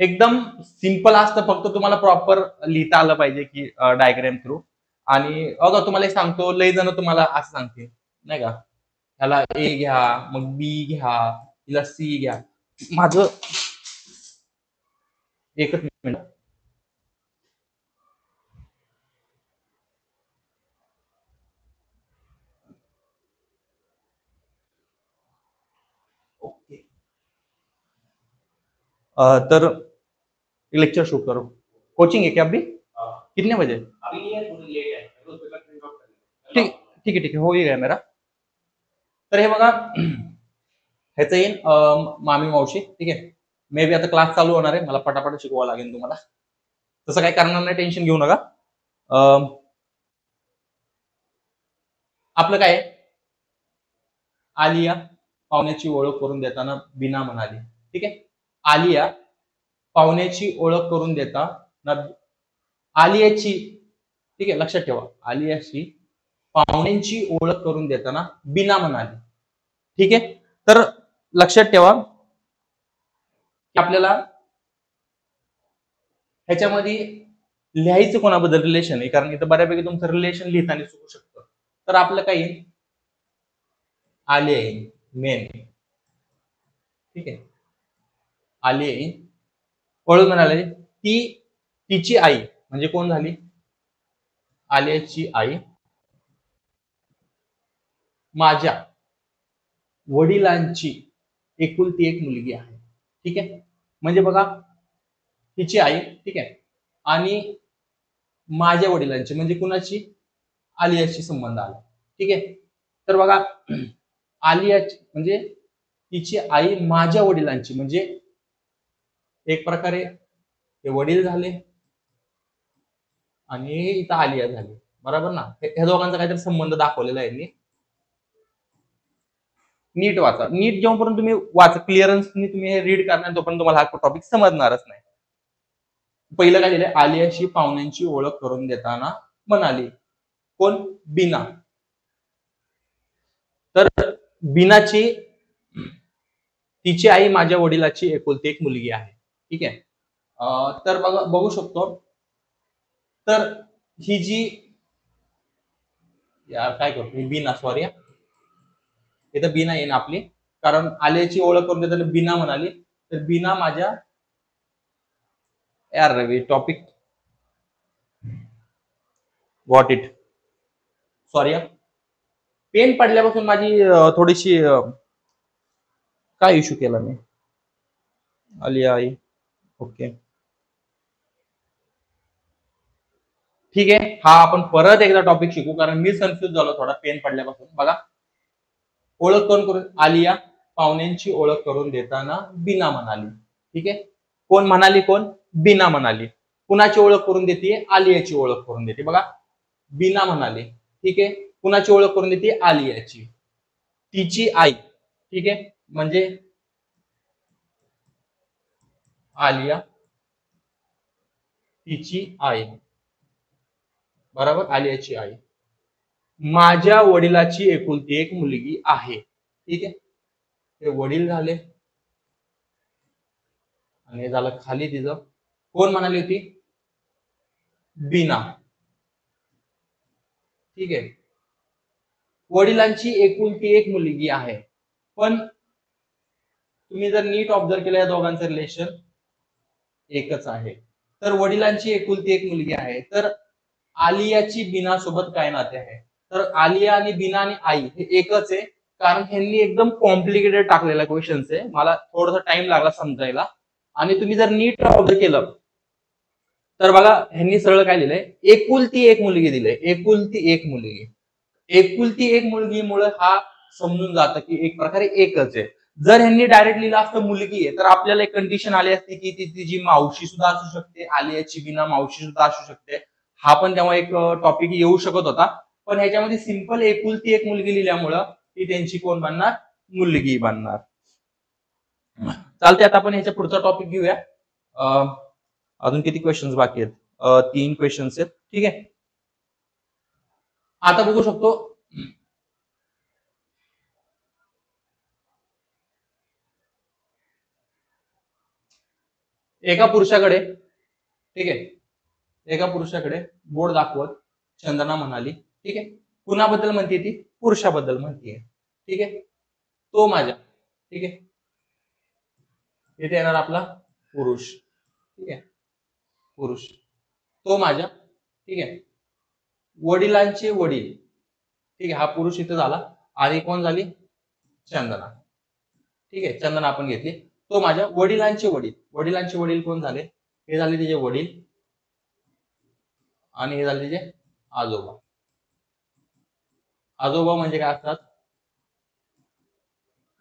एकदम सिंपल असतं, फक्त तुम्हाला प्रॉपर लिहिता आलं पाहिजे की डायग्राम थ्रू. आणि अगं तुम्हाला एक सांगतो, लय जण तुम्हाला असं सांगते नाही का, ह्याला ए घ्या, मग बी घ्या, हिला सी घ्या. माझं एकच मिनिट. ओके. तर लेक्चर शुरू करो. कोचिंग है क्या अभी? कितने बजे? अभी नहीं है, थोड़ी लेट है, तो उसके बाद प्रिंट आउट कर लेंगे. ठीक ठीक आहे ठीक आहे, हो गया मेरा. तर हे बघा, ह्याचं येईल मामी मावशी. ठीक आहे, मे बी आता क्लास चालू होणार आहे, मला पटापट शिकवावं लागेल तुम्हाला. तसं काही करणार नाही, टेन्शन घेऊ नका. आपलं काय आहे, आलिया पाहुण्याची ओळख करून देताना बिना म्हणाली. ठीक आहे, आलिया पाहुण्याची ओळख करून देताना आलियाची, ठीक आहे लक्षात ठेवा, आलियाची पाहुण्यांची ओळख करून देताना बिना म्हणाली. ठीक आहे, तर लक्षात ठेवा की आपल्याला ह्याच्यामध्ये लिहायचं कोणाबद्दल रिलेशन आहे, कारण इथं बऱ्यापैकी तुमचं रिलेशन लिहिताना चुकू शकतं. तर आपलं काही आले मेन. ठीक आहे, आले ओळख म्हणाले ती, तिची आई म्हणजे कोण झाली, आलियाची आई माझ्या वडिलांची एकुलती एक मुलगी आहे. ठीक आहे, म्हणजे बघा तिची आई, ठीक आहे, आणि माझ्या वडिलांची म्हणजे कुणाची, आलियाशी संबंध आला. ठीक आहे, तर बघा आलियाची म्हणजे तिची आई माझ्या वडिलांची, म्हणजे एक प्रकारे ते वडील झाले आणि इथं आलिया झाली, बरोबर ना. ह्या दोघांचा काहीतरी संबंध दाखवलेला आहे. नीट वाचा, नीट जेव्हापर्यंत तुम्ही वाचा क्लिअरन्स तुम्ही हे रीड करणार तोपर्यंत तुम्हाला हा टॉपिक समजणारच नाही. पहिलं काय दिलंय, आलियाशी पाहुण्यांची ओळख करून देताना म्हणाली, कोण, बीना. तर बीनाची, तिची आई माझ्या वडिलाची एकुलती एक मुलगी आहे. ठीक आहे, तर बघू शकतो. तर ही जी, यार काय करतो बीना, सॉरी इथं बीना येईन आपली, कारण आलियाची ओळख करून देताना बीना म्हणाली, तर बीना माझ्या, यार Ravi topic what it, sorry pen पडल्यापासून माझी थोडीशी काय इश्यू केला मी, आलिया आई. ओके ठीक आहे, हा आपण परत एकदा टॉपिक शिकू, कारण मी कन्फ्युज झालो थोडा पेन पडल्यापासून. बघा, ओळख कोण करून, आलिया पाहुण्यांची ओळख करून देताना बिना म्हणाली. ठीक आहे, कोण म्हणाली, कोण, बिना म्हणाली. कुणाची ओळख करून देते, आलियाची ओळख करून देते. बघा, बिना म्हणाली. ठीक आहे, कुणाची ओळख करून देते, आलियाची. तिची आई, ठीक आहे, म्हणजे आलिया, तिची आई, बरोबर, आलियाची आई माझ्या वडिलाची एकुलती एक मुलगी आहे. ठीक आहे, ते वडील झाले आणि झालं खाली तिचं, कोण म्हणाली होती, बीना. ठीक आहे, वडिलांची एकुलती एक मुलगी आहे. पण तुम्ही जर नीट ऑब्झर्व केलं, या दोघांचं रिलेशन एकच आहे. तर वडिलांची एकुलती एक मुलगी आहे, तर आलियाची बीना सोबत काय नाते आहे, तर आलिया आणि बीना आणि आई हे एकच आहे. कारण ह्यांनी एकदम कॉम्प्लिकेटेड टाकलेला क्वेश्चन आहे, मला थोडासा टाइम लागला समजायला. आणि तुम्ही जर नीट ऑब्झर्व केलं तर बघा, ह्यांनी सरळ काय लिहिलंय, एकुलती एक मुलगी दिले, एकुलती एक मुलगी. एकुलती एक मुलगीमुळे हा समजून जातं की एक प्रकारे एकच आहे. जर ह्यांनी डायरेक्ट लिहिलं असतं मुलगी आहे, तर आपल्याला एक कंडिशन आली असती की ती तिची मावशी सुद्धा असू शकते, आलियाची बिना मावशी सुद्धा असू शकते. हा पण तेव्हा एक टॉपिक येऊ शकत होता. पण ह्याच्यामध्ये सिंपल एकुलती एक मुलगी लिहिल्यामुळं ती त्यांची कोण बनणार, मुलगी बनणार. चालते, आता आपण ह्याच्या पुढचा टॉपिक घेऊया. अजून किती क्वेश्चन्स बाकी आहेत, 3 क्वेश्चन्स आहेत. ठीक आहे, आता बघू शकतो, एका पुरुषाकडे, ठीक आहे, एका पुरुषाकडे बोट दाखवत चंदना म्हणाली. ठीक आहे, कुणाबद्दल म्हणते ती? पुरुषाबद्दल म्हणते. ठीक आहे, तो माझ्या. ठीक आहे, इथे येणार आपला पुरुष. ठीक आहे, पुरुष, तो माझ्या. ठीक आहे, वडिलांचे वडील. ठीक आहे, हा पुरुष इथं झाला. आणि कोण झाली? चंदना. ठीक आहे, चंदना आपण घेतली. तो माझ्या वडिलांचे वडील. वडिलांचे वडील कोण झाले? हे झाले तिचे वडील आणि हे झाले तिचे आजोबा. आजोबा म्हणजे काय असतात?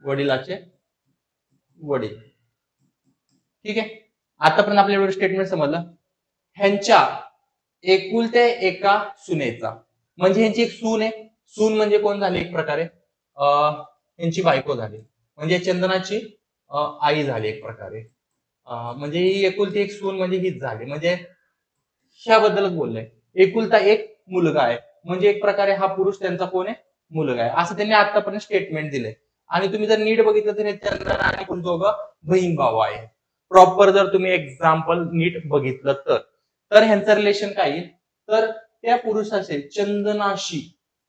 वडिलाचे वडील. ठीक आहे, आतापर्यंत आपल्याला स्टेटमेंट समजलं. ह्यांच्या एकुलते एका सुनेचा, म्हणजे ह्यांची एक सून आहे. सून म्हणजे कोण झाली? एक प्रकारे यांची बायको झाली, म्हणजे चंदनाची आई झाली एक प्रकारे. म्हणजे ही एकुलती एक सून म्हणजे हीच झाली. म्हणजे ह्याबद्दलच बोललंय. एकुलता एक मुलगा आहे, म्हणजे एक प्रकारे हा पुरुष त्यांचा कोण आहे? मुलगा आहे, असं त्यांनी आतापर्यंत स्टेटमेंट दिलंय. आणि तुम्ही जर नीट बघितलं तर हे चंदना आणि कोण दोघं बहीण भाऊ आहे. प्रॉपर जर तुम्ही एक्झाम्पल नीट बघितलं तर ह्यांचं रिलेशन काय येईल? तर त्या पुरुषाचे चंदनाशी,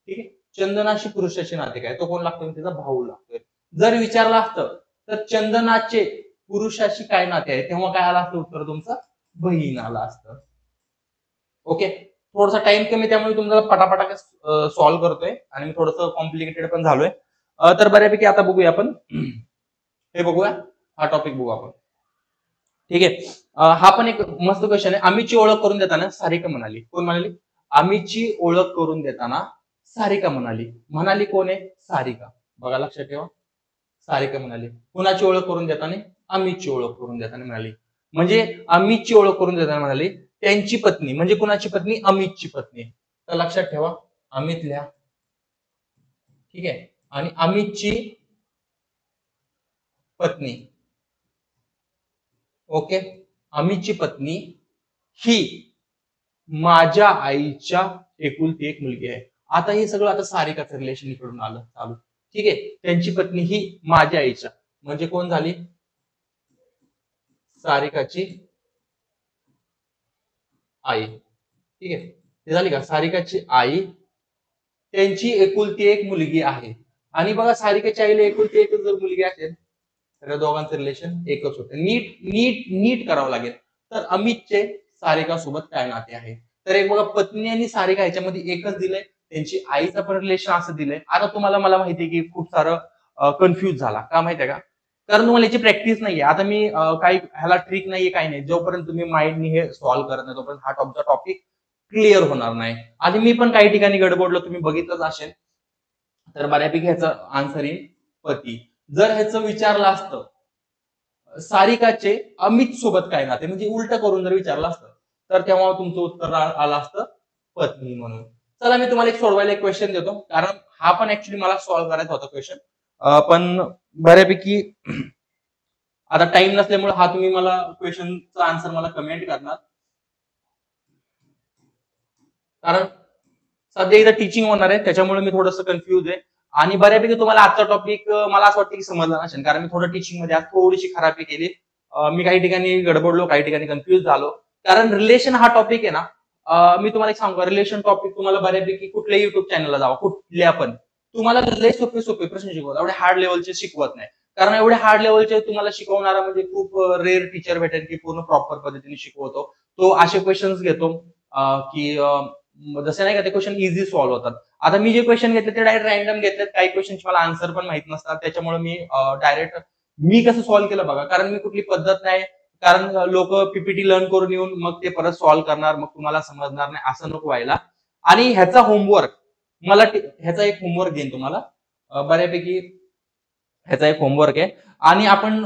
ठीक आहे, चंदनाशी पुरुषाचे नाते काय? तो कोण लागतो? त्याचा भाऊ लागतोय. जर विचारलं असतं तर चंदनाचे पुरुषाशी काय नाते आहे, तेव्हा काय आलं असतं उत्तर तुमचं? बहीण आलं असतं. ओके, थोडासा टाइम कमी, त्यामुळे तुम्हाला पटापटा सॉल्व्ह करतोय आणि मी थोडंसं कॉम्प्लिकेटेड पण झालोय. तर बऱ्यापैकी आता बघूया आपण. हे बघूया, हा टॉपिक बघू आपण. ठीक आहे, हा पण एक मस्त क्वेश्चन आहे. आम्हीची ओळख करून देताना सारिका म्हणाली. कोण म्हणाली? आम्हीची ओळख करून देताना सारिका म्हणाली. म्हणाली कोण आहे? सारिका. बघा, लक्षात ठेवा, सारिका म्हणाली. कुणाची ओळख करून देताना? अमितची ओळख करून देताना म्हणाली. म्हणजे अमितची ओळख करून देताना म्हणाली त्यांची पत्नी, म्हणजे कुणाची पत्नी? अमितची पत्नी. तर लक्षात ठेवा, अमित लिहा. ठीक आहे, आणि अमितची पत्नी. ओके, अमितची पत्नी ही माझ्या आईच्या एकुलती एक मुलगी आहे. आता हे सगळं आता सारिकाचं रिलेशन इकडून आलं चालू. ठीक आहे, त्यांची पत्नी ही माझ्या आईच्या, म्हणजे कोण झाली? सारिकाची आई. ठीक आहे, ते झाली का? सारिकाची आई, त्यांची एकुलती एक मुलगी आहे. आणि बघा, सारिकाच्या आईला एकुलती एकच जर मुलगी असेल तर दोघांचं रिलेशन एकच होतं. नीट नीट नीट करावं लागेल. तर अमितचे सारिका सोबत काय नाते आहे? तर एक बघा, पत्नी आणि सारिका ह्याच्यामध्ये एकच दिलंय. त्यांची आईचं पण रिलेशन असं दिलंय. आता तुम्हाला, मला माहितीये की खूप सारं कन्फ्युज झाला. का माहितीये का? कारण तुम्हाला याची प्रॅक्टिस नाहीये. आता मी काही ह्याला ट्रिक नाहीये, काही नाही. जोपर्यंत तुम्ही माइंडनी हे सॉल्व्ह करत नाही तोपर्यंत हा टॉपिक क्लिअर होणार नाही. आणि मी पण काही ठिकाणी गडबडलो, तुम्ही बघितलंच असेल. तर बऱ्यापैकी ह्याचं आन्सर येईल पती. जर ह्याचं विचारलं असतं सारिकाचे अमित सोबत काय नाते, म्हणजे उलट करून जर विचारलं असतं तर तेव्हा तुमचं उत्तर आलं असतं पत्नी म्हणून. चला, मी तुम्हाला एक सोडवायला एक क्वेश्चन देतो, कारण हा पण ऍक्च्युली मला सॉल्व्ह करायचा होता क्वेश्चन. पण बऱ्यापैकी आता टाइम नसल्यामुळे हा तुम्ही मला क्वेश्चनचा आन्सर मला कमेंट करणार, कारण सध्या इथं टीचिंग होणार आहे, त्याच्यामुळे मी थोडंसं कन्फ्युज आहे. आणि बऱ्यापैकी तुम्हाला आजचा टॉपिक मला असं वाटतं की समजला नसेल, कारण मी थोडं टीचिंग मध्ये आज थोडीशी खराबी केली. मी काही ठिकाणी गडबडलो, काही ठिकाणी कन्फ्युज झालो. कारण रिलेशन हा टॉपिक आहे ना, मी तुम्हाला एक सांगू, रिलेशन टॉपिक तुम्हाला बऱ्यापैकी कुठल्याही युट्यूब चॅनलला जावा, कुठल्या पण, तुम्हाला लय सोपे सोपे प्रश्न शिकवतात, एवढे हार्ड लेवलचे शिकवत नाही. कारण एवढे हार्ड लेवलचे तुम्हाला शिकवणारा म्हणजे खूप रेअर टीचर भेटेल की पूर्ण प्रॉपर पद्धतीने शिकवतो. तो असे क्वेश्चन्स घेतो की जसे नाही का ते क्वेश्चन इझी सॉल्व्ह होतात. आता मी जे क्वेश्चन घेतले ते डायरेक्ट रॅन्डम घेतलेत. काही क्वेश्चनची मला आन्सर पण माहित नसतात, त्याच्यामुळे मी डायरेक्ट मी कसं सॉल्व्ह केलं बघा, कारण मी कुठली पद्धत नाही. कारण लोक पीपीटी लर्न करून येऊन मग ते परत सॉल्व्ह करणार, मग तुम्हाला समजणार नाही, असं नको व्हायला. आणि ह्याचा होमवर्क मला, ह्याचा एक होमवर्क देईन तुम्हाला बऱ्यापैकी. ह्याचा एक होमवर्क आहे आणि आपण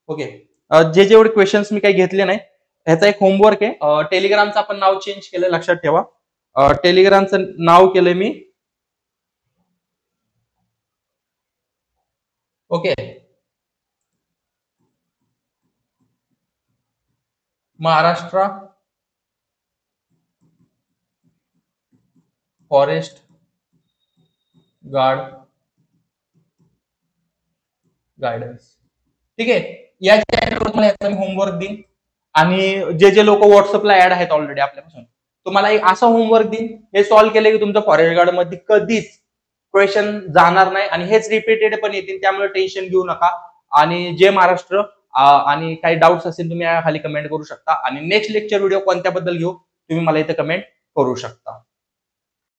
ओके, जे जेवढे क्वेश्चन्स मी काही घेतले नाही, ह्याचा एक होमवर्क आहे. टेलिग्रामचं आपण नाव चेंज केलं, लक्षात ठेवा. टेलिग्रामचं नाव केलंय मी, okay, Maharashtra forest guard guidance. ठीक आहे, या चॅनलवर तुम्हाला याचा मी होमवर्क देईन आणि जे लोक व्हॉट्सअपला ऍड आहेत ऑलरेडी आपल्यापासून, तुम्हाला एक असं होमवर्क देईन, हे सॉल्व्ह केलं की तुमचं फॉरेस्ट गार्ड मध्ये कधीच क्वेश्चन जाणार नाही आणि हेच रिपीटेड पण येतील, त्यामुळे टेन्शन घेऊ नका. आणि जय महाराष्ट्र. आणि काही डाऊट्स असेल तुम्ही खाली कमेंट करू शकता, आणि नेक्स्ट लेक्चर व्हिडिओ कोणत्याबद्दल घेऊ तुम्ही मला इथे कमेंट करू शकता.